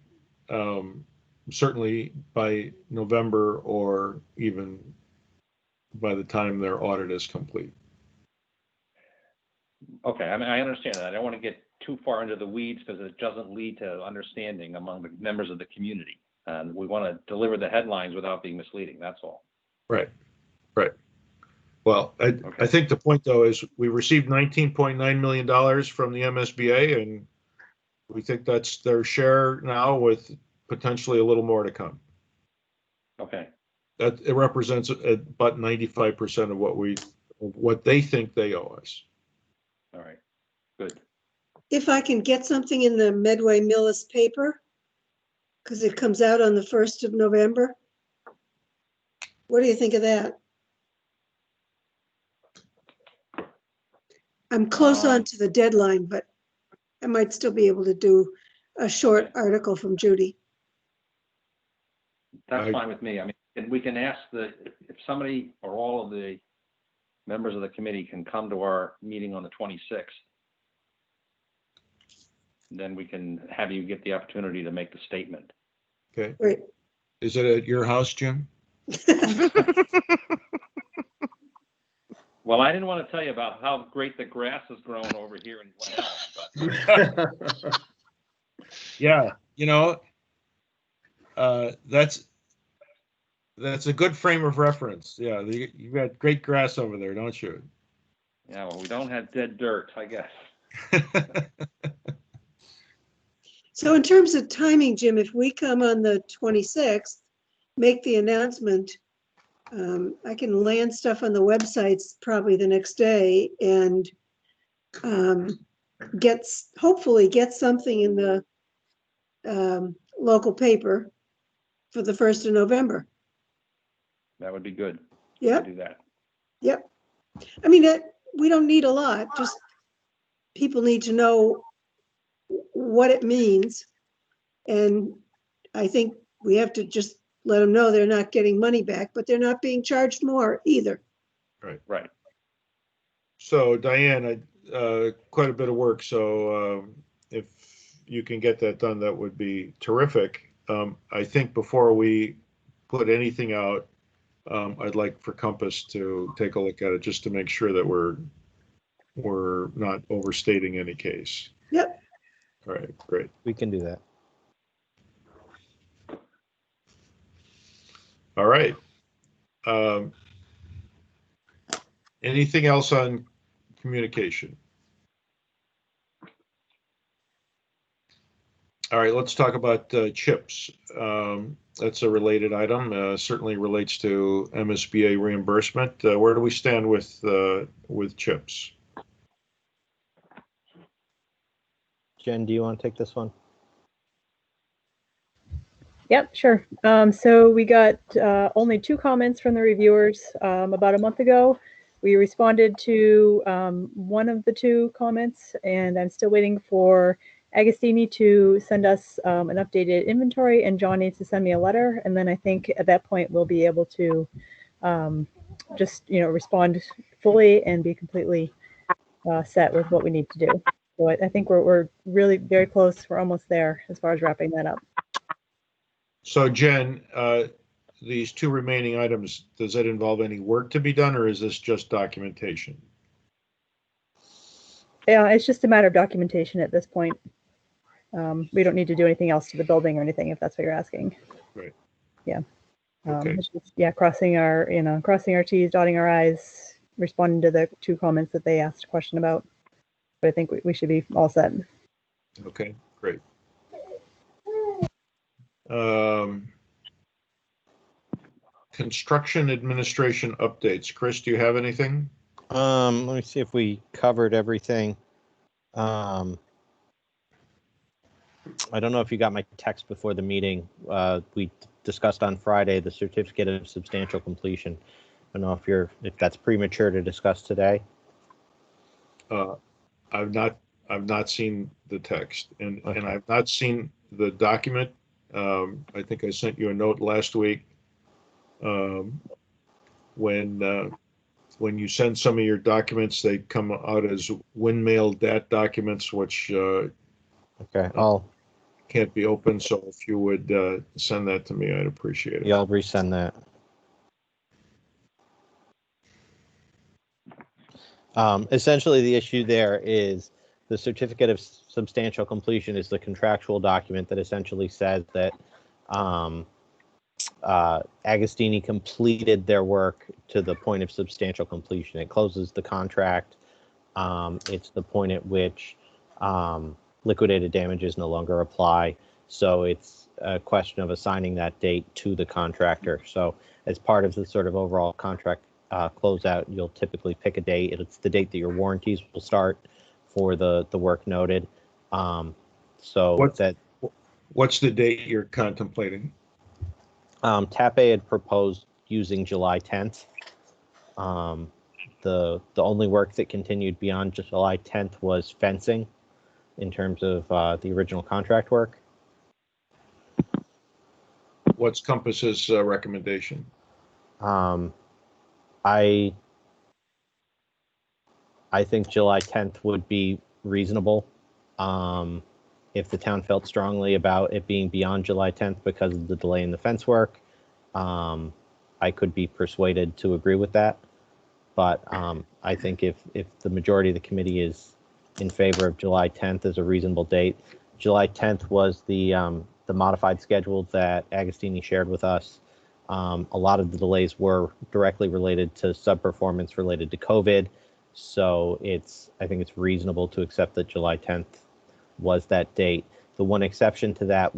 [SPEAKER 2] Certainly by November or even by the time their audit is complete.
[SPEAKER 8] Okay, I mean, I understand that. I don't want to get too far into the weeds because it doesn't lead to understanding among the members of the community. And we want to deliver the headlines without being misleading, that's all.
[SPEAKER 2] Right, right. Well, I think the point though is we received $19.9 million from the MSBA and we think that's their share now with potentially a little more to come.
[SPEAKER 8] Okay.
[SPEAKER 2] That it represents about 95% of what they think they owe us.
[SPEAKER 8] All right, good.
[SPEAKER 3] If I can get something in the Medway Millis paper, because it comes out on the 1st of November. What do you think of that? I'm close on to the deadline, but I might still be able to do a short article from Judy.
[SPEAKER 8] That's fine with me. I mean, and we can ask if somebody or all of the members of the committee can come to our meeting on the 26th, then we can have you get the opportunity to make the statement.
[SPEAKER 2] Okay.
[SPEAKER 3] Great.
[SPEAKER 2] Is it at your house, Jim?
[SPEAKER 8] Well, I didn't want to tell you about how great the grass has grown over here in Glen Ellen, but
[SPEAKER 2] Yeah, you know, that's a good frame of reference. Yeah, you've got great grass over there, don't you?
[SPEAKER 8] yeah, well, we don't have dead dirt, I guess.
[SPEAKER 3] So in terms of timing, Jim, if we come on the 26th, make the announcement, I can land stuff on the websites probably the next day and hopefully get something in the local paper for the 1st of November.
[SPEAKER 8] That would be good.
[SPEAKER 3] Yep.
[SPEAKER 8] Do that.
[SPEAKER 3] Yep. I mean, we don't need a lot, just people need to know what it means. And I think we have to just let them know they're not getting money back, but they're not being charged more either.
[SPEAKER 2] Right.
[SPEAKER 8] Right.
[SPEAKER 2] So Diane, quite a bit of work. So if you can get that done, that would be terrific. I think before we put anything out, I'd like for Compass to take a look at it just to make sure that we're not overstating any case.
[SPEAKER 3] Yep.
[SPEAKER 2] All right, great.
[SPEAKER 1] We can do that.
[SPEAKER 2] All right. Anything else on communication? All right, let's talk about CHIPS. That's a related item. Certainly relates to MSBA reimbursement. Where do we stand with CHIPS?
[SPEAKER 1] Jen, do you want to take this one?
[SPEAKER 6] Yep, sure. So we got only 2 comments from the reviewers about a month ago. We responded to one of the 2 comments, and I'm still waiting for Agostini to send us an updated inventory, and John needs to send me a letter. And then I think at that point we'll be able to just respond fully and be completely set with what we need to do. So I think we're really very close. We're almost there as far as wrapping that up.
[SPEAKER 2] So Jen, these 2 remaining items, does that involve any work to be done, or is this just documentation?
[SPEAKER 6] Yeah, it's just a matter of documentation at this point. We don't need to do anything else to the building or anything, if that's what you're asking.
[SPEAKER 2] Right.
[SPEAKER 6] Yeah.
[SPEAKER 2] Okay.
[SPEAKER 6] It's just, crossing our T's, dotting our I's, responding to the two comments that they asked a question about. But I think we should be all set.
[SPEAKER 2] Okay, great. Construction administration updates. Chris, do you have anything?
[SPEAKER 1] Let me see if we covered everything. I don't know if you got my text before the meeting. We discussed on Friday the certificate of substantial completion. I don't know if that's premature to discuss today.
[SPEAKER 2] I've not seen the text, and
[SPEAKER 1] Okay.
[SPEAKER 2] and I've not seen the document. I think I sent you a note last week. When you send some of your documents, they come out as windmail DAT documents, which
[SPEAKER 1] Okay, I'll
[SPEAKER 2] can't be opened. So if you would send that to me, I'd appreciate it.
[SPEAKER 1] yeah, I'll resend that. Essentially, the issue there is the certificate of substantial completion is the contractual document that essentially says that Agostini completed their work to the point of substantial completion. It closes the contract. It's the point at which liquidated damages no longer apply. So it's a question of assigning that date to the contractor. So as part of the sort of overall contract closeout, you'll typically pick a date. It's the date that your warranties will start for the work noted.
[SPEAKER 2] What's the date you're contemplating?
[SPEAKER 1] TAPE had proposed using July 10th. The only work that continued beyond July 10th was fencing in terms of the original contract work.
[SPEAKER 2] What's Compass's recommendation?
[SPEAKER 1] I think July 10th would be reasonable. If the town felt strongly about it being beyond July 10th because of the delay in the fence work, I could be persuaded to agree with that. But I think if the majority of the committee is in favor of July 10th as a reasonable date, July 10th was the modified schedule that Agostini shared with us. A lot of the delays were directly related to sub-performance related to COVID. So I think it's reasonable to accept that July 10th was that date. The one exception to that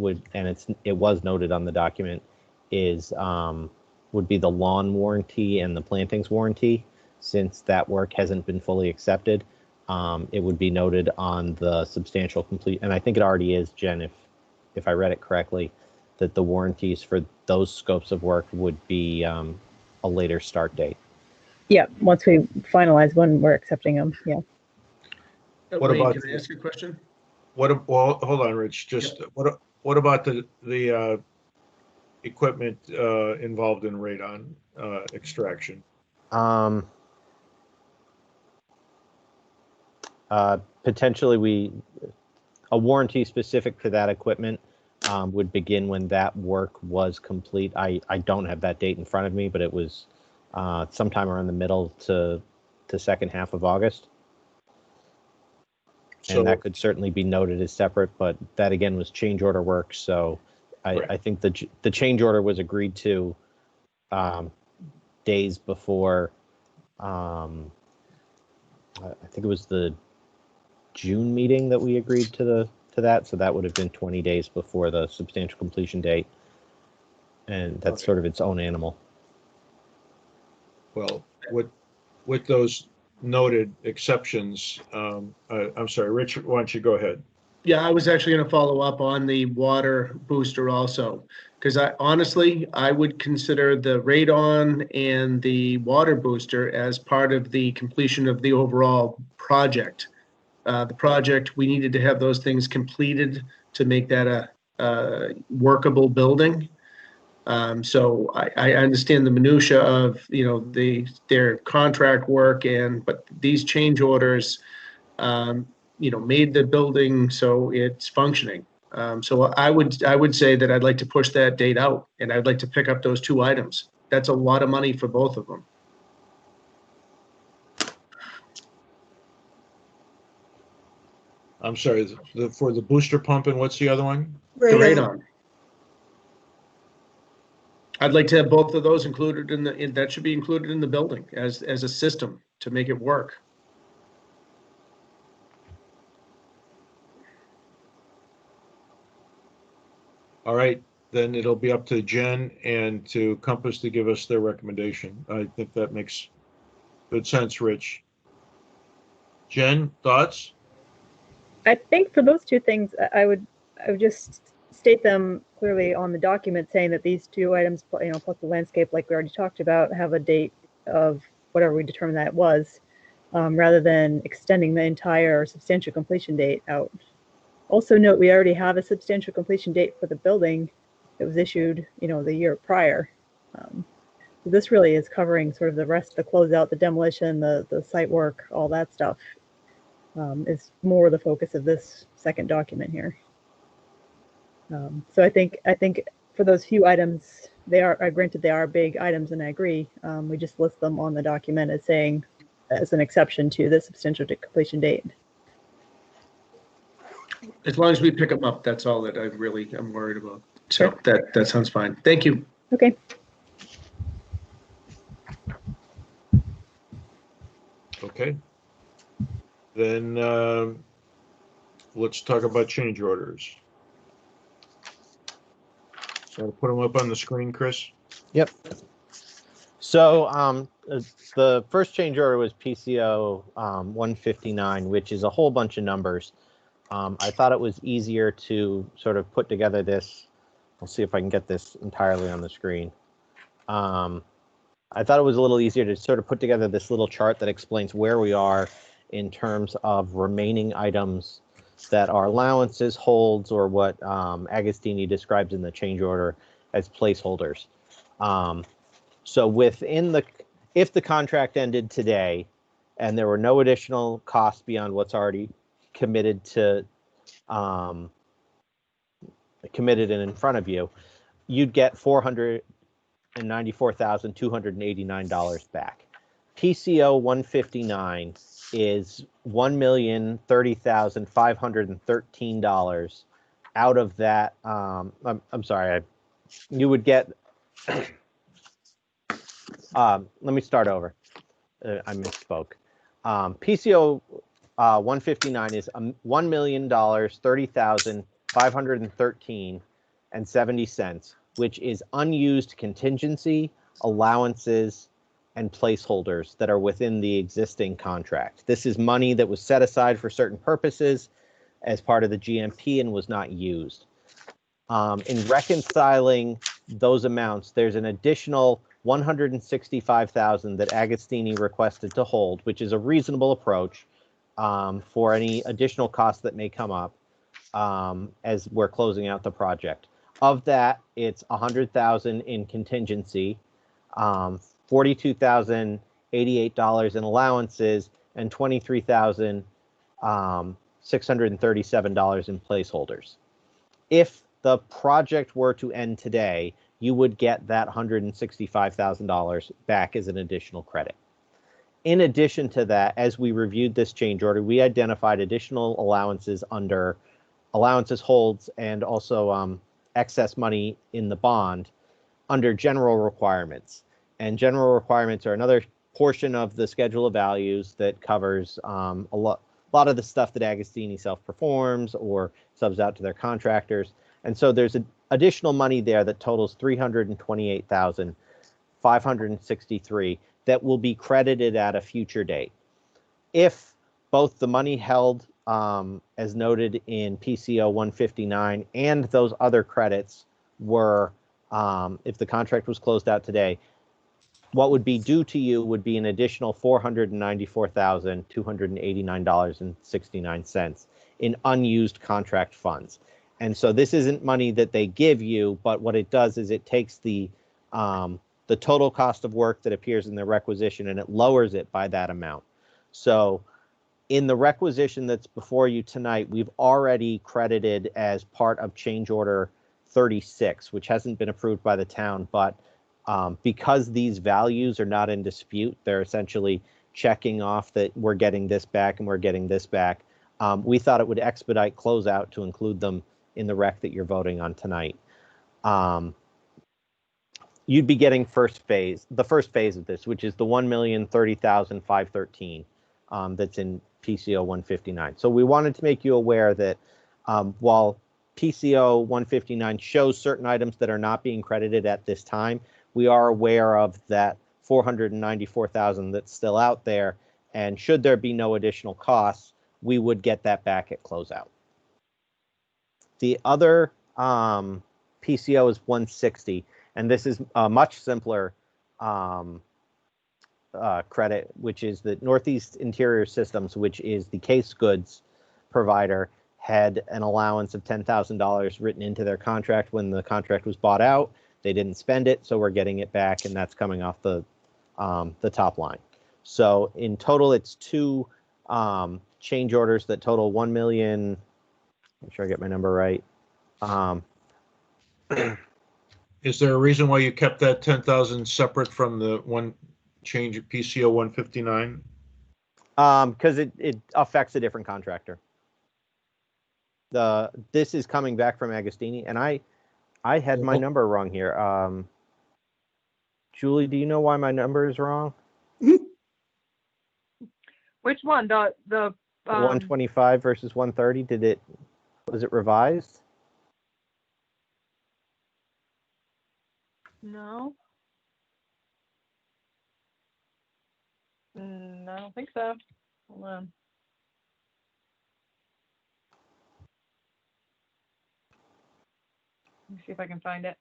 [SPEAKER 1] it was noted on the document, would be the lawn warranty and the plantings warranty. Since that work hasn't been fully accepted, it would be noted on the substantial complete, and I think it already is, Jen, if I read it correctly, that the warranties for those scopes of work would be a later start date.
[SPEAKER 6] Yeah, once we finalize when we're accepting them, yeah.
[SPEAKER 2] What
[SPEAKER 5] Wayne,
[SPEAKER 2] about
[SPEAKER 5] can I ask you a question?
[SPEAKER 2] Well, hold on, Rich. Just what about the equipment involved in radon extraction?
[SPEAKER 1] Potentially, a warranty specific to that equipment would begin when that work was complete. I don't have that date in front of me, but it was sometime around the middle to second half of August.
[SPEAKER 2] So,
[SPEAKER 1] and that could certainly be noted as separate, but that again was change order work. So I think the change order was agreed to days before. I think it was the June meeting that we agreed to that. So that would have been 20 days before the substantial completion date. And that's sort of its own animal.
[SPEAKER 2] Well, with those noted exceptions, I'm sorry, Richard, why don't you go ahead?
[SPEAKER 5] Yeah, I was actually going to follow up on the water booster also, because I would consider the radon and the water booster as part of the completion of the overall project. The project, we needed to have those things completed to make that a workable building. So I understand the minutia of their contract work, but these change orders made the building so it's functioning. So I would say that I'd like to push that date out, and I'd like to pick up those two items. That's a lot of money for both of them.
[SPEAKER 2] I'm sorry, for the booster pump, and what's the other one?
[SPEAKER 5] The radon. I'd like to have both of those included that should be included in the building as a system to make it work.
[SPEAKER 2] All right, then it'll be up to Jen and to Compass to give us their recommendation. I think that makes good sense, Rich. Jen, thoughts?
[SPEAKER 6] I think for those two things, I would just state them clearly on the document, saying that these two items, plus the landscape, like we already talked about, have a date of whatever we determined that it was, rather than extending the entire substantial completion date out. Also note, we already have a substantial completion date for the building that was issued, the year prior. So this really is covering sort of the rest, the closeout, the demolition, the site work, all that stuff. Is more the focus of this second document here. So I think for those few items, granted they are big items, and I agree. We just list them on the document as saying, as an exception to the substantial completion date.
[SPEAKER 5] As long as we pick them up, that's all that I'm worried about. So
[SPEAKER 6] Sure.
[SPEAKER 5] that sounds fine. Thank you.
[SPEAKER 6] Okay.
[SPEAKER 2] Okay. Then let's talk about change orders. So I'll put them up on the screen, Chris.
[SPEAKER 1] Yep. So the first change order was PCO 159, which is a whole bunch of numbers. I thought it was easier to sort of put together this. I'll see if I can get this entirely on the screen. I thought it was a little easier to sort of put together this little chart that explains where we are in terms of remaining items that are allowances, holds, or what Agostini describes in the change order as placeholders. So if the contract ended today and there were no additional costs beyond what's already committed and in front of you, you'd get $494,289 back. PCO 159 is $1,030,513. Out of that, I'm sorry, you would get. Let me start over. I misspoke. PCO 159 is $1 million, 30,513 and 70 cents, which is unused contingency, allowances, and placeholders that are within the existing contract. This is money that was set aside for certain purposes as part of the GMP and was not used. In reconciling those amounts, there's an additional $165,000 that Agostini requested to hold, which is a reasonable approach for any additional costs that may come up as we're closing out the project. Of that, it's $100,000 in contingency, $42,088 in allowances, and $23,637 in placeholders. If the project were to end today, you would get that $165,000 back as an additional credit. In addition to that, as we reviewed this change order, we identified additional allowances under allowances, holds, and also excess money in the bond under general requirements. And general requirements are another portion of the schedule of values that covers a lot of the stuff that Agostini self-performs or subs out to their contractors. And so there's additional money there that totals $328,563 that will be credited at a future date. If both the money held as noted in PCO 159 and those other credits were, if the contract was closed out today, what would be due to you would be an additional $494,289.69 in unused contract funds. And so this isn't money that they give you, but what it does is it takes the total cost of work that appears in the requisition and it lowers it by that amount. So in the requisition that's before you tonight, we've already credited as part of change order 36, which hasn't been approved by the town, but because these values are not in dispute, they're essentially checking off that we're getting this back and we're getting this back. We thought it would expedite closeout to include them in the rec that you're voting on tonight. you'd be getting the first phase of this, which is the 1,030,513 that's in PCO 159. So we wanted to make you aware that while PCO 159 shows certain items that are not being credited at this time, we are aware of that 494,000 that's still out there. And should there be no additional costs, we would get that back at closeout. The other PCO is 160, and this is a much simpler credit, which is the Northeast Interior Systems, which is the case goods provider, had an allowance of $10,000 written into their contract when the contract was bought out. They didn't spend it, so we're getting it back, and that's coming off the top line. So in total, it's two change orders that total 1 million. Make sure I get my number right.
[SPEAKER 2] Is there a reason why you kept that 10,000 separate from the one change of PCO 159?
[SPEAKER 1] Because it affects a different contractor. This is coming back from Agostini, and I had my number wrong here. Julie, do you know why my number is wrong?
[SPEAKER 4] Which one? The
[SPEAKER 1] 125 versus 130. Was it revised?
[SPEAKER 4] No. I don't think so. Hold on. Let me see if I can find it.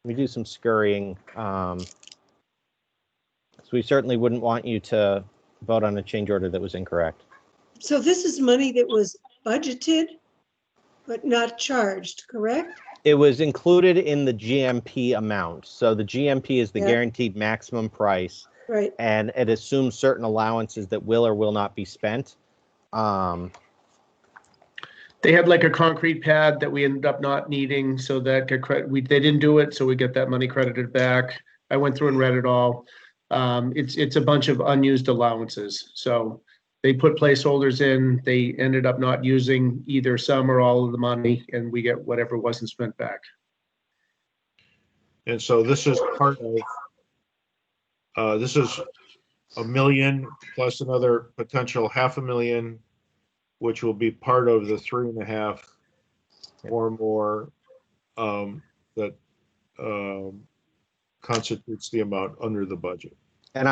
[SPEAKER 1] We do some scurrying. So we certainly wouldn't want you to vote on a change order that was incorrect.
[SPEAKER 3] So this is money that was budgeted but not charged, correct?
[SPEAKER 1] It was included in the GMP amount. So the GMP is the
[SPEAKER 3] Yeah.
[SPEAKER 1] guaranteed maximum price,
[SPEAKER 3] Right.
[SPEAKER 1] and it assumes certain allowances that will or will not be spent.
[SPEAKER 5] They had like a concrete pad that we ended up not needing, so that they didn't do it, so we get that money credited back. I went through and read it all. It's a bunch of unused allowances. So they put placeholders in. They ended up not using either some or all of the money, and we get whatever wasn't spent back.
[SPEAKER 2] And so this is part of, this is $1 million plus another potential $500,000, which will be part of the 3.5 or more that constitutes the amount under the budget.
[SPEAKER 1] And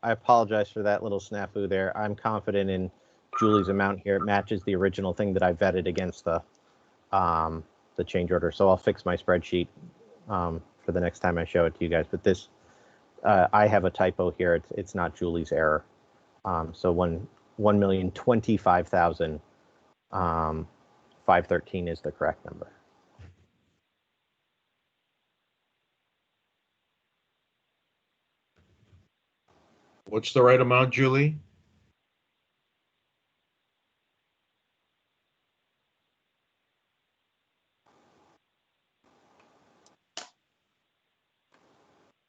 [SPEAKER 1] I apologize for that little snafu there. I'm confident in Julie's amount here. It matches the original thing that I vetted against the change order. So I'll fix my spreadsheet for the next time I show it to you guys. But this, I have a typo here. It's not Julie's error. So 1,025,513 is the correct number.
[SPEAKER 2] What's the right amount, Julie?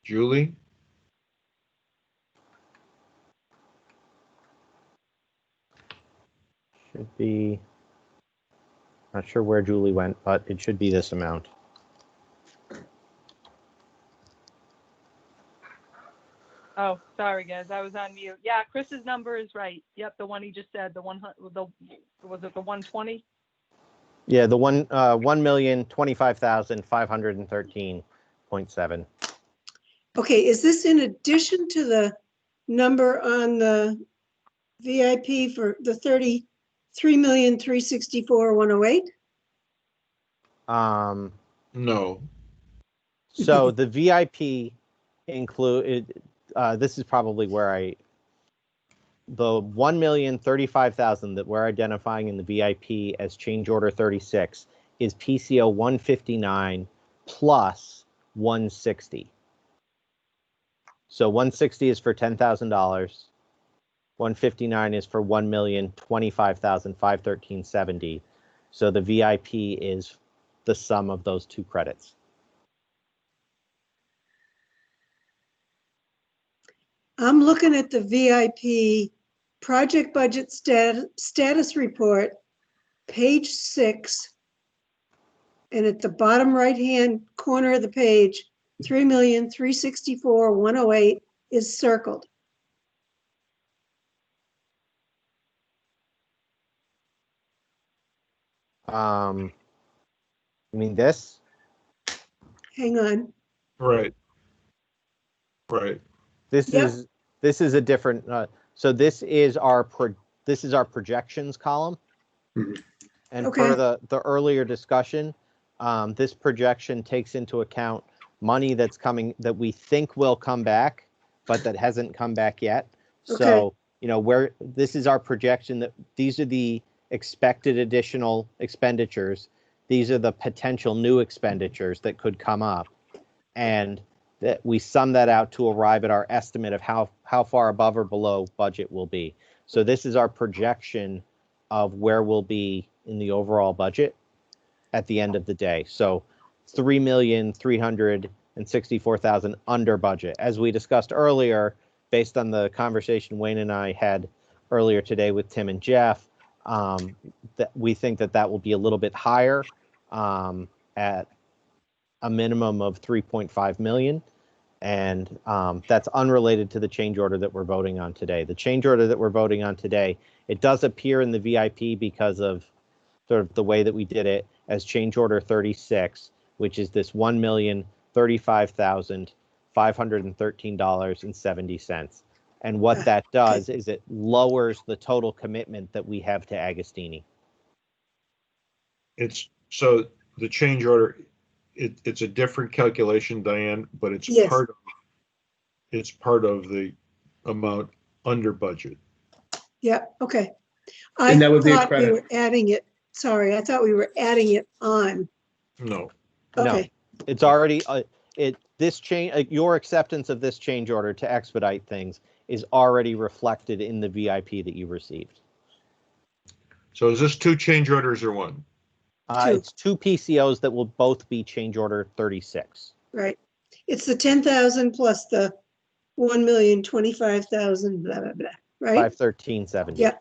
[SPEAKER 2] Julie?
[SPEAKER 1] Should be, not sure where Julie went, but it should be this amount.
[SPEAKER 4] Oh, sorry guys, I was on mute. Yeah, Chris's number is right. Yep, the one he just said, was it the 120?
[SPEAKER 1] Yeah, the 1,025,513.7.
[SPEAKER 3] Okay, is this in addition to the number on the VIP for the 33,364,108?
[SPEAKER 2] No.
[SPEAKER 1] So the VIP include, this is probably where the 1,035,000 that we're identifying in the VIP as change order 36 is PCO 159 plus 160. So 160 is for $10,000. 159 is for 1,025,513.70. So the VIP is the sum of those two credits.
[SPEAKER 3] I'm looking at the VIP project budget status report, page 6. And at the bottom right-hand corner of the page, 3,364,108 is circled.
[SPEAKER 1] I mean this.
[SPEAKER 3] Hang on.
[SPEAKER 2] Right. Right.
[SPEAKER 1] This
[SPEAKER 3] Yep.
[SPEAKER 1] is a different. So this is our projections column.
[SPEAKER 5] Mhm.
[SPEAKER 1] And
[SPEAKER 3] Okay.
[SPEAKER 1] per the earlier discussion, this projection takes into account money that's coming that we think will come back, but that hasn't come back yet.
[SPEAKER 3] Okay.
[SPEAKER 1] So, you know, where this is our projection that these are the expected additional expenditures. These are the potential new expenditures that could come up. And that we sum that out to arrive at our estimate of how far above or below budget will be. So this is our projection of where we'll be in the overall budget at the end of the day. So 3,364,000 under budget. As we discussed earlier, based on the conversation Wayne and I had earlier today with Tim and Jeff, that we think that will be a little bit higher at a minimum of 3.5 million. And that's unrelated to the change order that we're voting on today. The change order that we're voting on today, it does appear in the VIP because of sort of the way that we did it as change order 36, which is this $1,035,513.70. And what that does is it lowers the total commitment that we have to Agostini.
[SPEAKER 2] It's so the change order, it's a different calculation, Diane, but it's
[SPEAKER 3] Yes.
[SPEAKER 2] part of the amount under budget.
[SPEAKER 3] Yeah, okay. I
[SPEAKER 5] And that would be a
[SPEAKER 3] thought we
[SPEAKER 5] credit.
[SPEAKER 3] were adding it, sorry, I thought we were adding it on.
[SPEAKER 2] No,
[SPEAKER 3] Okay,
[SPEAKER 1] It's already this change. Your acceptance of this change order to expedite things is already reflected in the VIP that you received.
[SPEAKER 2] so is this two change orders or one?
[SPEAKER 3] Two.
[SPEAKER 1] It's two PCOs that will both be change order 36.
[SPEAKER 3] right. It's the 10,000 plus the 1,025,000, blah, blah, blah, right?
[SPEAKER 1] 513.70.
[SPEAKER 3] Yeah.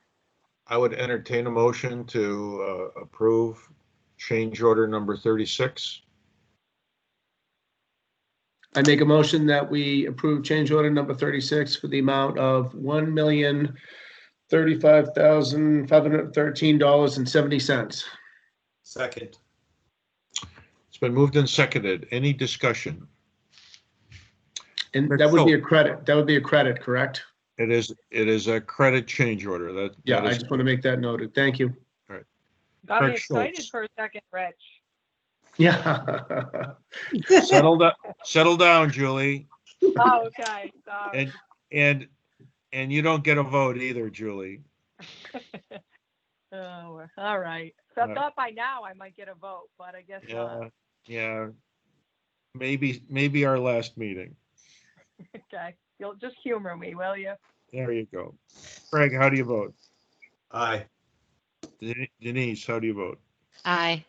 [SPEAKER 2] I would entertain a motion to approve change order number 36.
[SPEAKER 5] I make a motion that we approve change order number 36 for the amount of $1,035,513.70.
[SPEAKER 11] Second.
[SPEAKER 2] It's been moved and seconded. Any discussion?
[SPEAKER 5] And
[SPEAKER 2] Rick
[SPEAKER 5] that would be a
[SPEAKER 2] Schultz.
[SPEAKER 5] credit. That would be a credit, correct?
[SPEAKER 2] It is a credit change order. That
[SPEAKER 5] Yeah,
[SPEAKER 2] that
[SPEAKER 5] I
[SPEAKER 2] is,
[SPEAKER 5] just want to make that noted. Thank you.
[SPEAKER 4] Got me
[SPEAKER 2] Craig
[SPEAKER 4] excited
[SPEAKER 2] Schultz.
[SPEAKER 4] for a second, Rich.
[SPEAKER 5] Yeah.
[SPEAKER 2] settle down, Julie.
[SPEAKER 4] Oh, okay, sorry.
[SPEAKER 2] And you don't get a vote either, Julie.
[SPEAKER 4] Oh, all right. So I thought by now I might get a vote, but I guess not.
[SPEAKER 2] Yeah. Maybe our last meeting.
[SPEAKER 4] Okay, you'll just humor me, will you?
[SPEAKER 2] There you go. Craig, how do you vote?
[SPEAKER 11] Aye.
[SPEAKER 2] Denise, how do you vote?
[SPEAKER 10] Aye.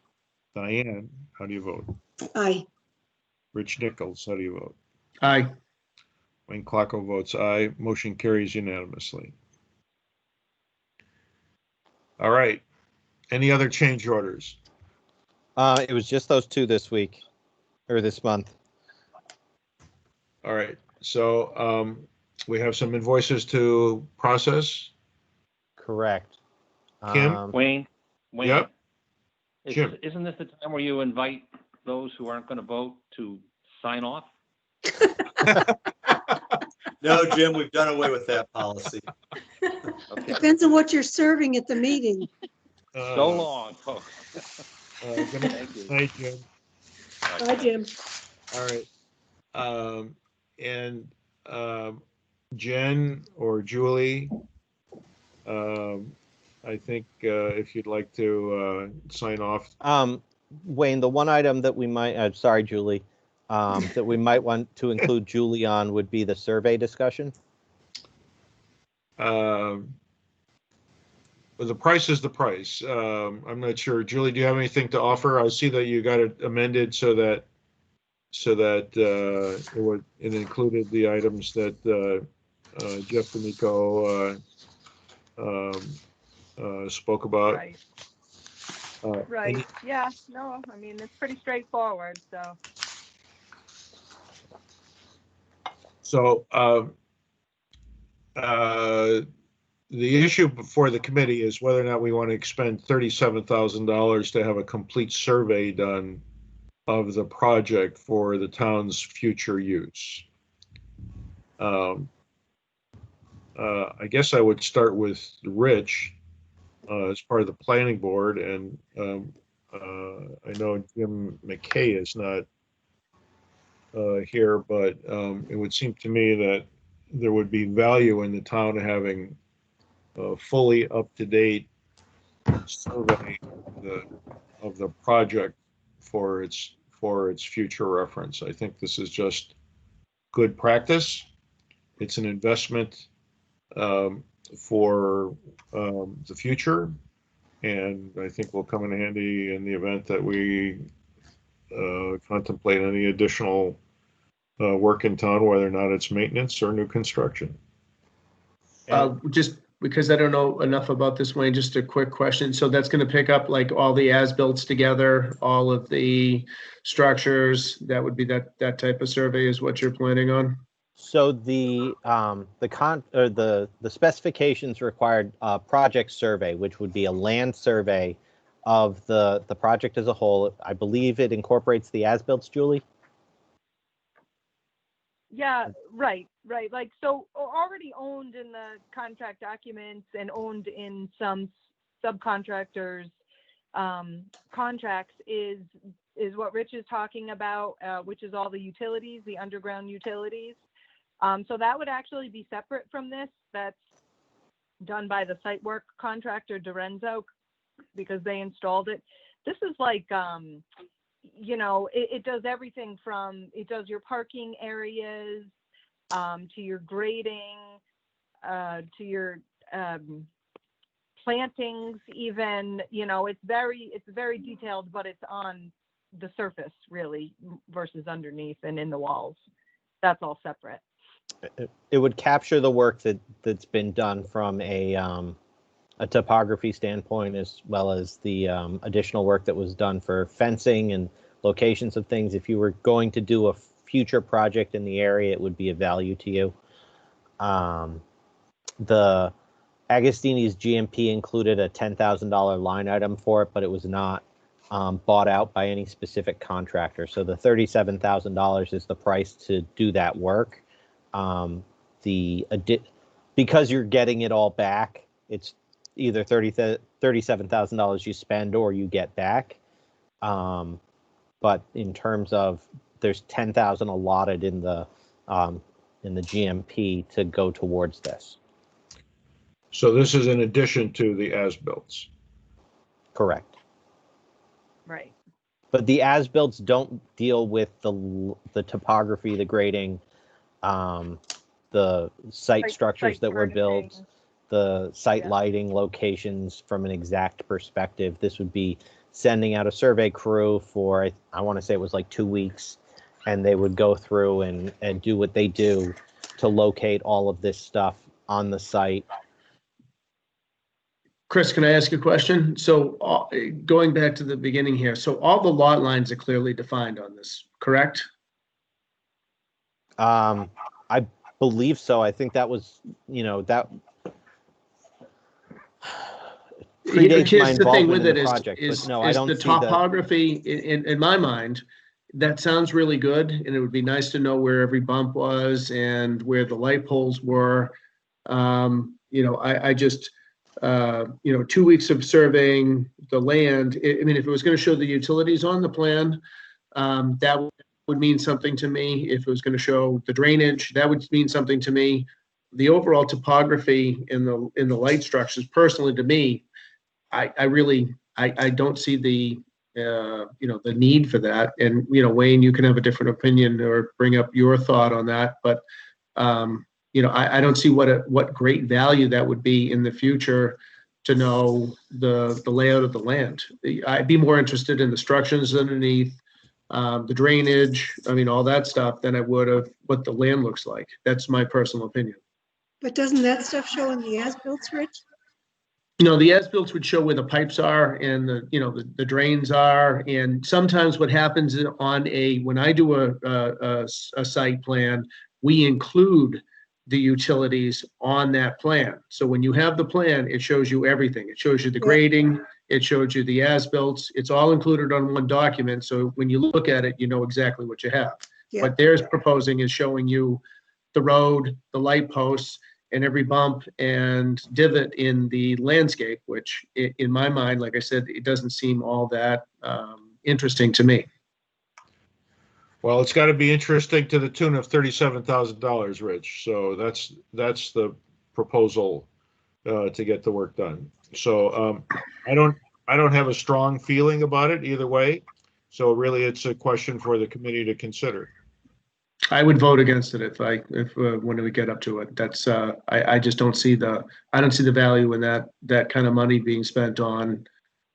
[SPEAKER 2] Diane, how do you vote?
[SPEAKER 3] Aye.
[SPEAKER 2] Rich Nichols, how do you vote?
[SPEAKER 5] Aye.
[SPEAKER 2] Wayne Klockow votes aye. Motion carries unanimously. All right. Any other change orders?
[SPEAKER 1] It was just those two this week or this month.
[SPEAKER 2] All right. So we have some invoices to process.
[SPEAKER 1] Correct.
[SPEAKER 2] Kim?
[SPEAKER 8] Wayne?
[SPEAKER 2] Yep. Jim.
[SPEAKER 8] Isn't this the time where you invite those who aren't going to vote to sign off?
[SPEAKER 11] No, Jim, we've done away with that policy.
[SPEAKER 8] Okay.
[SPEAKER 3] Depends on what you're serving at the meeting.
[SPEAKER 8] So long, folks.
[SPEAKER 2] Good
[SPEAKER 8] Thank you.
[SPEAKER 2] night, Jim.
[SPEAKER 3] Hi, Jim.
[SPEAKER 2] All right. And Jen or Julie, I think if you'd like to sign off.
[SPEAKER 1] Wayne, the one item that we might, sorry, Julie, that we might want to include Julie on would be the survey discussion.
[SPEAKER 2] But the price is the price. I'm not sure. Julie, do you have anything to offer? I see that you got it amended so that it included the items that Jeff D'Amico spoke about.
[SPEAKER 4] Right. Right. Yeah. No, I mean, it's pretty straightforward. So.
[SPEAKER 2] So the issue before the committee is whether or not we want to expend $37,000 to have a complete survey done of the project for the town's future use. I guess I would start with Rich as part of the planning board, and I know Jim McKay is not here, but it would seem to me that there would be value in the town having a fully up-to-date survey of the project for its future reference. I think this is just good practice. It's an investment for the future, and I think will come in handy in the event that we contemplate any additional work in town, whether or not it's maintenance or new construction.
[SPEAKER 5] Just because I don't know enough about this, Wayne, just a quick question. So that's going to pick up like all the as-builts together, all of the structures. That would be that type of survey is what you're planning on?
[SPEAKER 1] So the specifications required a project survey, which would be a land survey of the project as a whole. I believe it incorporates the as-built, Julie.
[SPEAKER 4] Yeah, right. Like, so already owned in the contract documents and owned in some subcontractors' contracts is what Rich is talking about, which is all the utilities, the underground utilities. So that would actually be separate from this. That's done by the site work contractor, Dorenzo, because they installed it. This is like, you know, it does everything from, it does your parking areas, to your grading, to your plantings even, you know, it's very detailed, but it's on the surface really versus underneath and in the walls. That's all separate.
[SPEAKER 1] It would capture the work that's been done from a topography standpoint, as well as the additional work that was done for fencing and locations of things. If you were going to do a future project in the area, it would be of value to you. The Agostini's GMP included a $10,000 line item for it, but it was not bought out by any specific contractor. So the $37,000 is the price to do that work. Because you're getting it all back, it's either $37,000 you spend or you get back. But in terms of, there's $10,000 allotted in the GMP to go towards this.
[SPEAKER 2] So this is in addition to the as-builts.
[SPEAKER 1] Correct.
[SPEAKER 4] Right.
[SPEAKER 1] But the as-builts don't deal with the topography, the grading, the site structures that were built, the site lighting locations from an exact perspective. This would be sending out a survey crew for, I want to say it was like 2 weeks, and they would go through and do what they do to locate all of this stuff on the site.
[SPEAKER 5] Chris, can I ask a question? So going back to the beginning here, so all the lot lines are clearly defined on this, correct?
[SPEAKER 1] I believe so. I think that was, you know, that predates my involvement in the project. But no, I don't see
[SPEAKER 5] the topography in my mind. That sounds really good, and it would be nice to know where every bump was and where the light poles were. You know, I just, you know, 2 weeks of surveying the land. I mean, if it was going to show the utilities on the plan, that would mean something to me. If it was going to show the drainage, that would mean something to me. The overall topography in the light structures, personally to me, I really don't see the you know, the need for that. And you know, Wayne, you can have a different opinion or bring up your thought on that, but you know, I don't see what great value that would be in the future to know the layout of the land. I'd be more interested in the structures underneath, the drainage, I mean, all that stuff, than I would of what the land looks like. That's my personal opinion.
[SPEAKER 3] But doesn't that stuff show in the as-built, Rich?
[SPEAKER 5] You know, the as-built would show where the pipes are and the drains are. And sometimes what happens on when I do a site plan, we include the utilities on that plan. So when you have the plan, it shows you everything. It shows you the grading, it shows you the as-built. It's all included on one document. So when you look at it, you know exactly what you have.
[SPEAKER 3] Yeah.
[SPEAKER 5] What they're proposing is showing you the road, the light posts, and every bump and divot in the landscape, which in my mind, like I said, it doesn't seem all that interesting to me.
[SPEAKER 2] Well, it's got to be interesting to the tune of $37,000, Rich. So that's the proposal to get the work done. So I don't have a strong feeling about it either way. So really, it's a question for the committee to consider.
[SPEAKER 5] I would vote against it if when we get up to it. That's I just don't see the value in that kind of money being spent on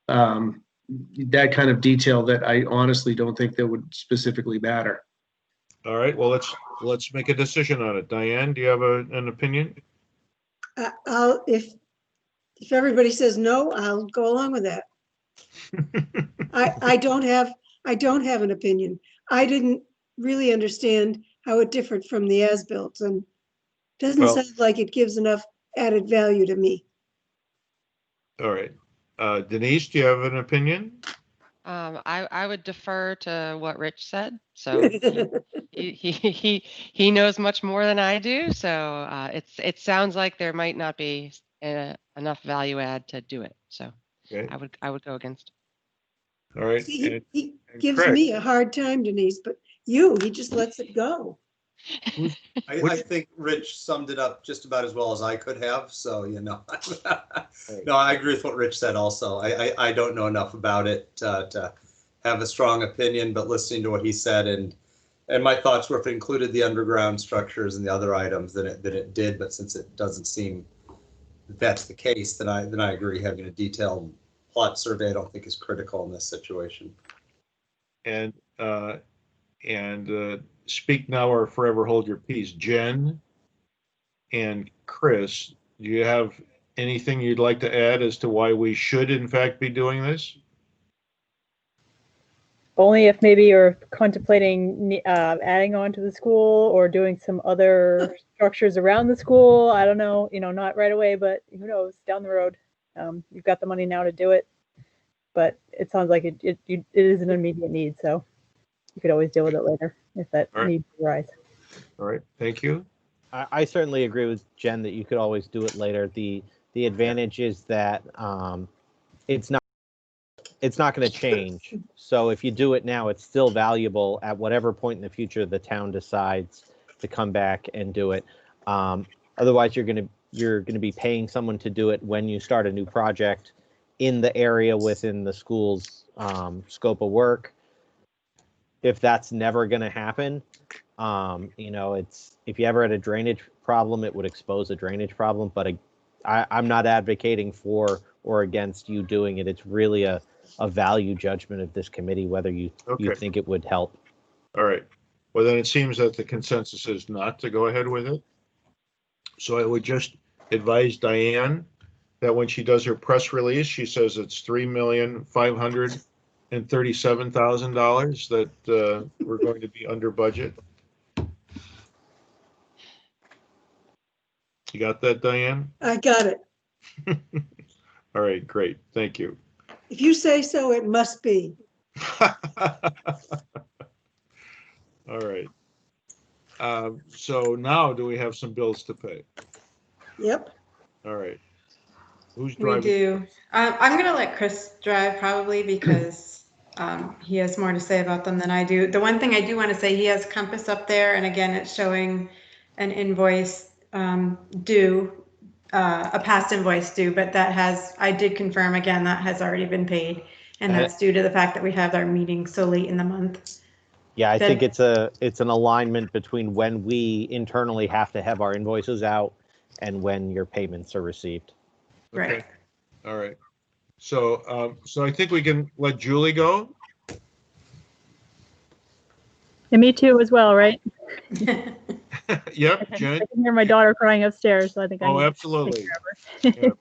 [SPEAKER 5] that kind of detail that I honestly don't think that would specifically matter.
[SPEAKER 2] All right. Well, let's make a decision on it. Diane, do you have an opinion?
[SPEAKER 3] I'll if everybody says no, I'll go along with that. I don't have an opinion. I didn't really understand how it differed from the as-built, and doesn't sound like it gives enough added value to me.
[SPEAKER 2] All right. Denise, do you have an opinion?
[SPEAKER 10] I would defer to what Rich said. So he knows much more than I do. So it sounds like there might not be enough value add to do it. So
[SPEAKER 2] Okay.
[SPEAKER 10] I would go against.
[SPEAKER 2] All right.
[SPEAKER 3] See, he
[SPEAKER 2] and
[SPEAKER 3] gives
[SPEAKER 2] Craig.
[SPEAKER 3] me a hard time, Denise, but he just lets it go.
[SPEAKER 11] I think Rich summed it up just about as well as I could have. So, no, I agree with what Rich said also. I don't know enough about it to have a strong opinion, but listening to what he said and my thoughts were if it included the underground structures and the other items, then it did. But since it doesn't seem that's the case, then I agree. Having a detailed plot survey, I don't think is critical in this situation.
[SPEAKER 2] And speak now or forever hold your peace. Jen and Chris, do you have anything you'd like to add as to why we should in fact be doing this?
[SPEAKER 6] Only if maybe you're contemplating adding on to the school or doing some other structures around the school. I don't know, not right away, but who knows, down the road. You've got the money now to do it, but it sounds like it is an immediate need, so you could always deal with it later if that need arises.
[SPEAKER 2] All right, thank you.
[SPEAKER 1] I certainly agree with Jen that you could always do it later. The advantage is that it's not going to change. So if you do it now, it's still valuable at whatever point in the future the town decides to come back and do it. Otherwise, you're going to be paying someone to do it when you start a new project in the area within the school's scope of work. If that's never going to happen, if you ever had a drainage problem, it would expose a drainage problem. But I'm not advocating for or against you doing it. It's really a value judgment of this committee, whether you think it would help.
[SPEAKER 2] All right. Well, then it seems that the consensus is not to go ahead with it. So I would just advise Diane that when she does her press release, she says it's $3,537,000 that we're going to be under budget. You got that, Diane?
[SPEAKER 3] I got it.
[SPEAKER 2] All right, great. Thank you.
[SPEAKER 3] If you say so, it must be.
[SPEAKER 2] All right. So now do we have some bills to pay?
[SPEAKER 3] Yep.
[SPEAKER 2] All right. Who's driving?
[SPEAKER 12] We do. I'm going to let Chris drive probably because he has more to say about them than I do. The one thing I do want to say, he has Compass up there, and again, it's showing an invoice due, a past invoice due, but I did confirm again that has already been paid, and that's due to the fact that we have our meeting so late in the month.
[SPEAKER 1] Yeah, I think it's an alignment between when we internally have to have our invoices out and when your payments are received.
[SPEAKER 12] Right.
[SPEAKER 2] Okay. All right. So I think we can let Julie go.
[SPEAKER 6] And me too as well, right?
[SPEAKER 2] Yep, Jen.
[SPEAKER 6] I can hear my daughter crying upstairs, so I think I need
[SPEAKER 2] absolutely.
[SPEAKER 6] to take care of her.
[SPEAKER 2] Yeah, all right.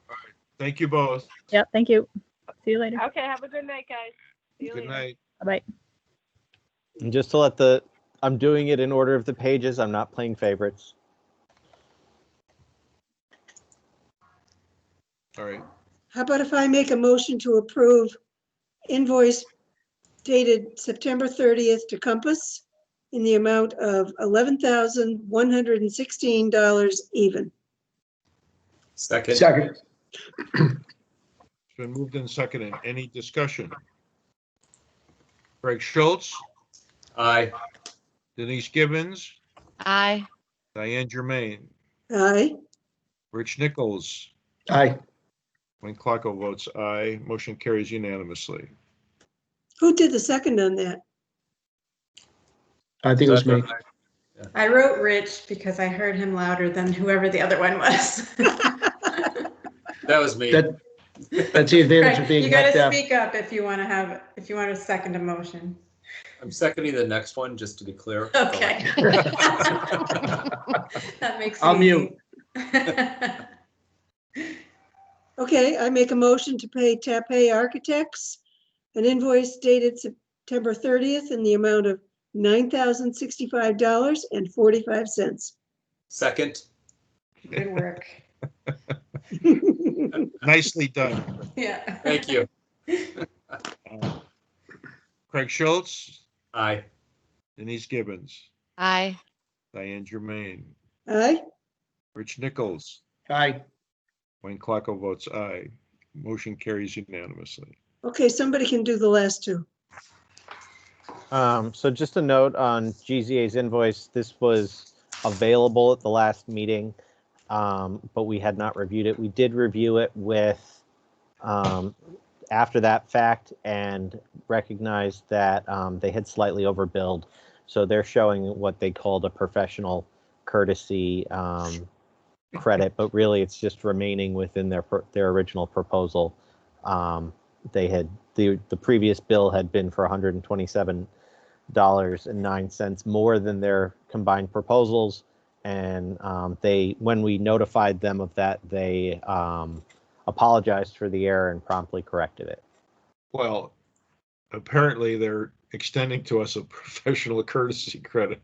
[SPEAKER 2] Thank you both.
[SPEAKER 6] Yep, thank you. See you later.
[SPEAKER 4] Okay, have a good night, guys. See you
[SPEAKER 2] Good
[SPEAKER 4] later.
[SPEAKER 2] night.
[SPEAKER 6] Bye-bye.
[SPEAKER 1] And just to let the I'm doing it in order of the pages. I'm not playing favorites.
[SPEAKER 2] All right.
[SPEAKER 3] How about if I make a motion to approve invoice dated September 30th to Compass in the amount of $11,116 even?
[SPEAKER 11] Second.
[SPEAKER 5] Second.
[SPEAKER 2] It's been moved and seconded. Any discussion? Craig Schultz,
[SPEAKER 11] Aye.
[SPEAKER 2] Denise Gibbons,
[SPEAKER 10] Aye.
[SPEAKER 2] Diane Germain,
[SPEAKER 3] Aye.
[SPEAKER 2] Rich Nichols,
[SPEAKER 5] Aye.
[SPEAKER 2] Wayne Clarko votes aye. Motion carries unanimously.
[SPEAKER 3] Who did the second on that?
[SPEAKER 5] I think it was me.
[SPEAKER 12] I wrote Rich because I heard him louder than whoever the other one was.
[SPEAKER 11] That was me.
[SPEAKER 5] That's the advantage of
[SPEAKER 12] Right,
[SPEAKER 5] being
[SPEAKER 12] you gotta
[SPEAKER 5] deaf.
[SPEAKER 12] speak up if you want to second a motion.
[SPEAKER 11] I'm seconding the next one, just to be clear.
[SPEAKER 12] Okay. That makes
[SPEAKER 5] I'll
[SPEAKER 12] it
[SPEAKER 5] mute.
[SPEAKER 12] easy.
[SPEAKER 3] Okay, I make a motion to pay Tapei Architects an invoice dated September 30th in the amount of $9,065.45.
[SPEAKER 11] Second.
[SPEAKER 12] Good work.
[SPEAKER 2] Nicely done.
[SPEAKER 12] Yeah.
[SPEAKER 11] Thank you.
[SPEAKER 2] Craig Schultz,
[SPEAKER 11] Aye.
[SPEAKER 2] Denise Gibbons,
[SPEAKER 10] Aye.
[SPEAKER 2] Diane Germain,
[SPEAKER 3] Aye.
[SPEAKER 2] Rich Nichols,
[SPEAKER 5] Aye.
[SPEAKER 2] Wayne Clarko votes aye. Motion carries unanimously.
[SPEAKER 3] Okay, somebody can do the last two.
[SPEAKER 1] So just a note on GZA's invoice, this was available at the last meeting, but we had not reviewed it. We did review it with, after that fact, and recognized that they had slightly overbilled. So they're showing what they called a professional courtesy credit, but really it's just remaining within their original proposal. They had, the previous bill had been for $127.09 more than their combined proposals, and when we notified them of that, they apologized for the error and promptly corrected it.
[SPEAKER 2] Well, apparently they're extending to us a professional courtesy credit.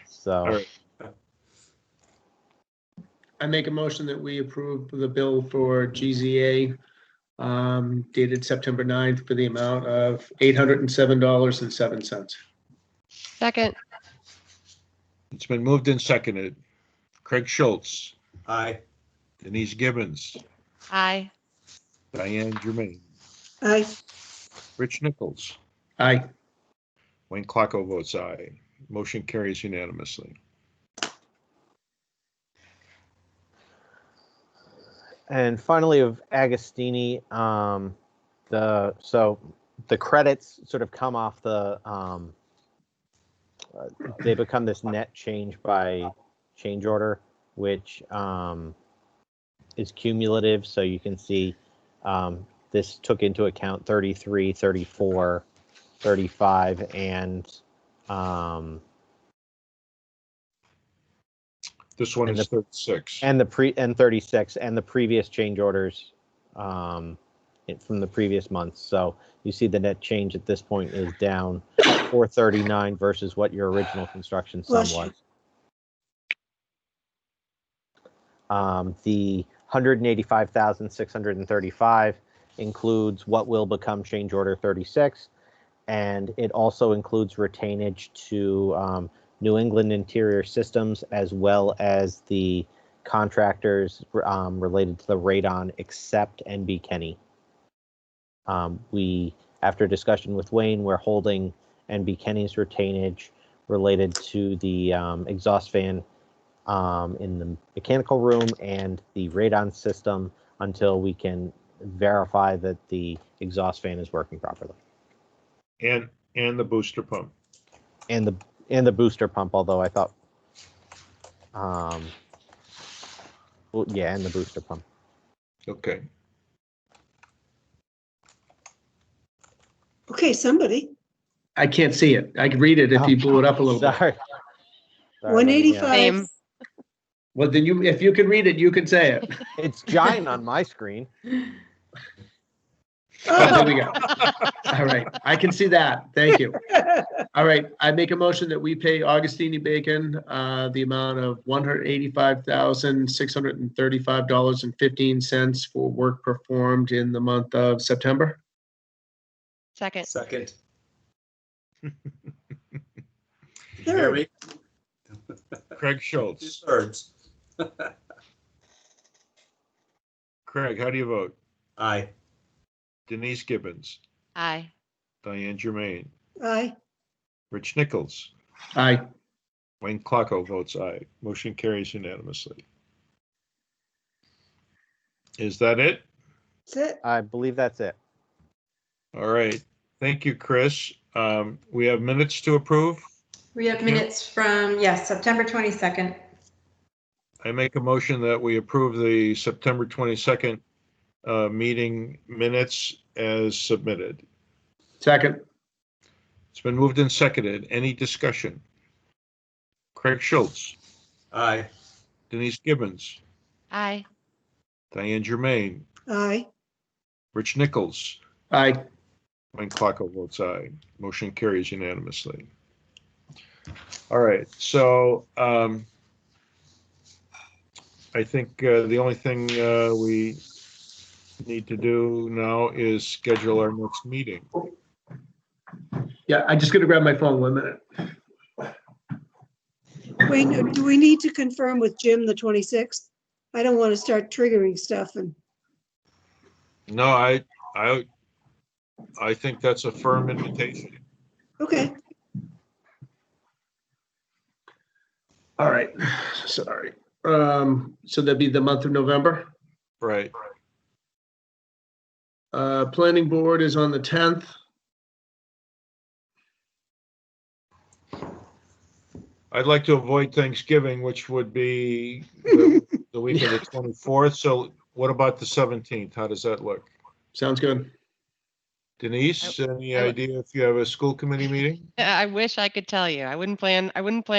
[SPEAKER 1] So.
[SPEAKER 2] All right.
[SPEAKER 5] I make a motion that we approve the bill for GZA dated September 9th for the amount of $807.07.
[SPEAKER 10] Second.
[SPEAKER 2] It's been moved and seconded. Craig Schultz,
[SPEAKER 11] Aye.
[SPEAKER 2] Denise Gibbons,
[SPEAKER 10] Aye.
[SPEAKER 2] Diane Germain,
[SPEAKER 3] Aye.
[SPEAKER 2] Rich Nichols,
[SPEAKER 5] Aye.
[SPEAKER 2] Wayne Clarko votes aye. Motion carries unanimously.
[SPEAKER 1] And finally, of Agostini, so the credits sort of come off the, they become this net change by change order, which is cumulative. So you can see this took into account 33, 34, 35, and
[SPEAKER 2] This one is 36.
[SPEAKER 1] and 36 and the previous change orders from the previous months. So you see the net change at this point is down 439 versus what your original construction sum
[SPEAKER 3] Bless
[SPEAKER 1] was. The 185,635 includes what will become change order 36, and it also includes retainage to New England Interior Systems, as well as the contractors related to the radon, except NB Kenny. We, after discussion with Wayne, we're holding NB Kenny's retainage related to the exhaust fan in the mechanical room and the radon system until we can verify that the exhaust fan is working properly.
[SPEAKER 2] And the booster pump.
[SPEAKER 1] And the booster pump, although I thought, well, yeah, and the booster pump.
[SPEAKER 2] Okay.
[SPEAKER 3] Okay, somebody.
[SPEAKER 5] I can't see it. I could read it if you blew it up a little bit.
[SPEAKER 1] Sorry.
[SPEAKER 3] 185.
[SPEAKER 10] Same.
[SPEAKER 5] Well, then if you can read it, you can say it.
[SPEAKER 1] It's giant on my screen.
[SPEAKER 5] There we go. All right, I can see that. Thank you. All right, I make a motion that we pay Augustini Bacon the amount of $185,635.15 for work performed in the month of September.
[SPEAKER 10] Second.
[SPEAKER 11] Second.
[SPEAKER 3] Third.
[SPEAKER 2] Craig Schultz.
[SPEAKER 11] Two-thirds.
[SPEAKER 2] Craig, how do you vote?
[SPEAKER 11] Aye.
[SPEAKER 2] Denise Gibbons,
[SPEAKER 10] Aye.
[SPEAKER 2] Diane Germain,
[SPEAKER 3] Aye.
[SPEAKER 2] Rich Nichols,
[SPEAKER 5] Aye.
[SPEAKER 2] Wayne Clocko votes aye. Motion carries unanimously. Is that it?
[SPEAKER 3] That's it.
[SPEAKER 1] I believe that's it.
[SPEAKER 2] All right. Thank you, Chris. We have minutes to approve.
[SPEAKER 12] We have minutes from, yes, September 22nd.
[SPEAKER 2] I make a motion that we approve the September 22nd meeting minutes as submitted.
[SPEAKER 5] Second.
[SPEAKER 2] It's been moved and seconded. Any discussion? Craig Schultz,
[SPEAKER 11] Aye.
[SPEAKER 2] Denise Gibbons,
[SPEAKER 10] Aye.
[SPEAKER 2] Diane Germain,
[SPEAKER 3] Aye.
[SPEAKER 2] Rich Nichols,
[SPEAKER 5] Aye.
[SPEAKER 2] Wayne Clocko votes aye. Motion carries unanimously. All right, so I think the only thing we need to do now is schedule our next meeting.
[SPEAKER 5] Yeah, I'm just gonna grab my phone 1 minute.
[SPEAKER 3] Wayne, do we need to confirm with Jim the 26th? I don't want to start triggering stuff and,
[SPEAKER 2] No, I think that's a firm invitation.
[SPEAKER 3] okay.
[SPEAKER 5] All right, sorry. So that'd be the month of November.
[SPEAKER 2] Right.
[SPEAKER 5] Planning board is on the 10th.
[SPEAKER 2] I'd like to avoid Thanksgiving, which would be the week of the 24th. So what about the 17th? How does that look?
[SPEAKER 5] Sounds good.
[SPEAKER 2] Denise, any
[SPEAKER 10] I-
[SPEAKER 2] idea if you have a school committee meeting?
[SPEAKER 10] I wish I could tell you. I wouldn't plan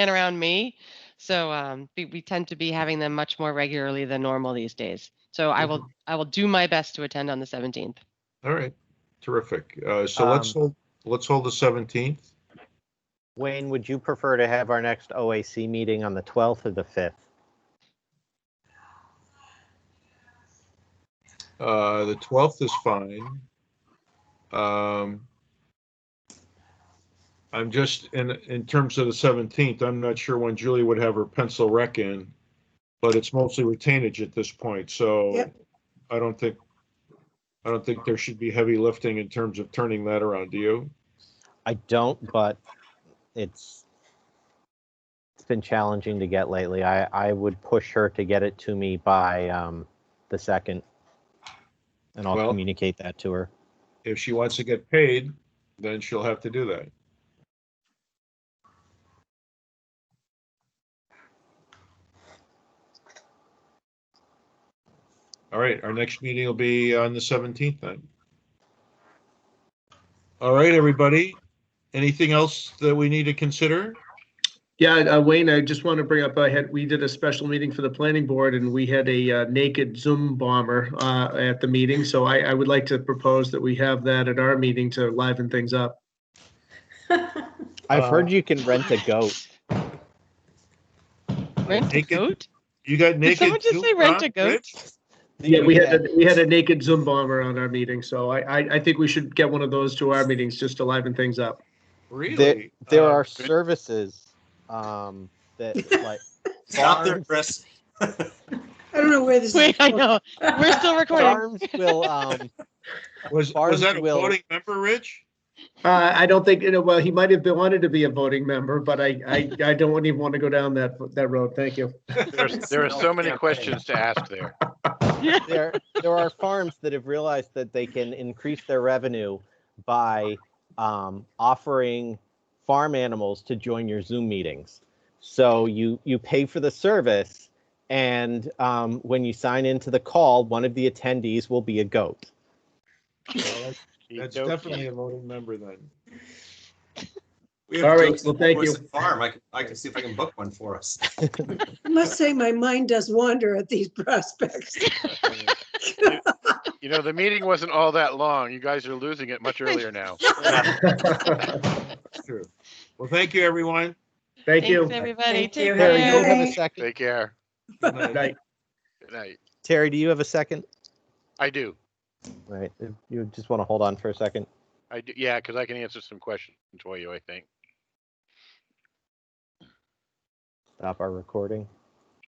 [SPEAKER 10] around me. So we tend to be having them much more regularly than normal these days. So I will do my best to attend on the 17th.
[SPEAKER 2] All right, terrific. So let's hold the 17th.
[SPEAKER 1] Wayne, would you prefer to have our next OAC meeting on the 12th or the 5th?
[SPEAKER 2] The 12th is fine. I'm just in terms of the 17th, I'm not sure when Julie would have her pencil rec in, but it's mostly retainage at this point. So
[SPEAKER 3] Yep.
[SPEAKER 2] I don't think there should be heavy lifting in terms of turning that around. Do you?
[SPEAKER 1] I don't, but it's been challenging to get lately. I would push her to get it to me by the 2nd, and I'll
[SPEAKER 2] Well-
[SPEAKER 1] communicate that to her.
[SPEAKER 2] If she wants to get paid, then she'll have to do that. All right, our next meeting will be on the 17th then. All right, everybody. Anything else that we need to consider?
[SPEAKER 5] Yeah, Wayne, I just want to bring up, we did a special meeting for the planning board and we had a naked Zoom bomber at the meeting. So I would like to propose that we have that at our meeting to liven things up.
[SPEAKER 1] I've heard you can rent a goat.
[SPEAKER 10] Rent a
[SPEAKER 2] Naked-
[SPEAKER 10] goat?
[SPEAKER 2] You got
[SPEAKER 10] Did
[SPEAKER 2] naked.
[SPEAKER 10] someone just say rent a
[SPEAKER 2] Zoom,
[SPEAKER 10] goat?
[SPEAKER 2] Rich?
[SPEAKER 5] Yeah, we had a naked Zoom bomber on our meeting. So I think we should get one of those to our meetings just to liven things up.
[SPEAKER 2] Really?
[SPEAKER 1] There are
[SPEAKER 9] good.
[SPEAKER 1] services that like
[SPEAKER 11] Stop there,
[SPEAKER 1] farms-
[SPEAKER 11] Chris.
[SPEAKER 3] I don't know where this is.
[SPEAKER 10] Wait, I know. We're still recording.
[SPEAKER 1] farms will
[SPEAKER 2] Was
[SPEAKER 1] farms
[SPEAKER 2] that a
[SPEAKER 1] will-
[SPEAKER 2] voting member, Rich?
[SPEAKER 5] I don't think, well, he might have wanted to be a voting member, but I don't even want to go down that road. Thank you.
[SPEAKER 9] There are so many questions to ask there.
[SPEAKER 1] there are farms that have realized that they can increase their revenue by offering farm animals to join your Zoom meetings. So you pay for the service, and when you sign into the call, one of the attendees will be a goat.
[SPEAKER 2] Well, that's definitely a voting member then.
[SPEAKER 11] We have
[SPEAKER 5] All right,
[SPEAKER 11] goats
[SPEAKER 5] well,
[SPEAKER 11] at
[SPEAKER 5] thank you.
[SPEAKER 11] Boyson Farm. I can see if I can book one for us.
[SPEAKER 3] I must say my mind does wander at these prospects.
[SPEAKER 9] You know, the meeting wasn't all that long. You guys are losing it much earlier now.
[SPEAKER 2] True. Well, thank you, everyone.
[SPEAKER 5] Thank you.
[SPEAKER 10] Thanks, everybody.
[SPEAKER 12] Thank
[SPEAKER 10] Take
[SPEAKER 12] you.
[SPEAKER 1] Terry, do you
[SPEAKER 10] care.
[SPEAKER 1] have a
[SPEAKER 3] Bye.
[SPEAKER 1] second?
[SPEAKER 9] Take care.
[SPEAKER 2] Good night.
[SPEAKER 5] Night.
[SPEAKER 9] Good night.
[SPEAKER 1] Terry, do you have a second?
[SPEAKER 9] I do.
[SPEAKER 1] All right. If you just want to hold on for a second.
[SPEAKER 9] I do. Yeah, because I can answer some questions for you, I think.
[SPEAKER 1] Stop our recording.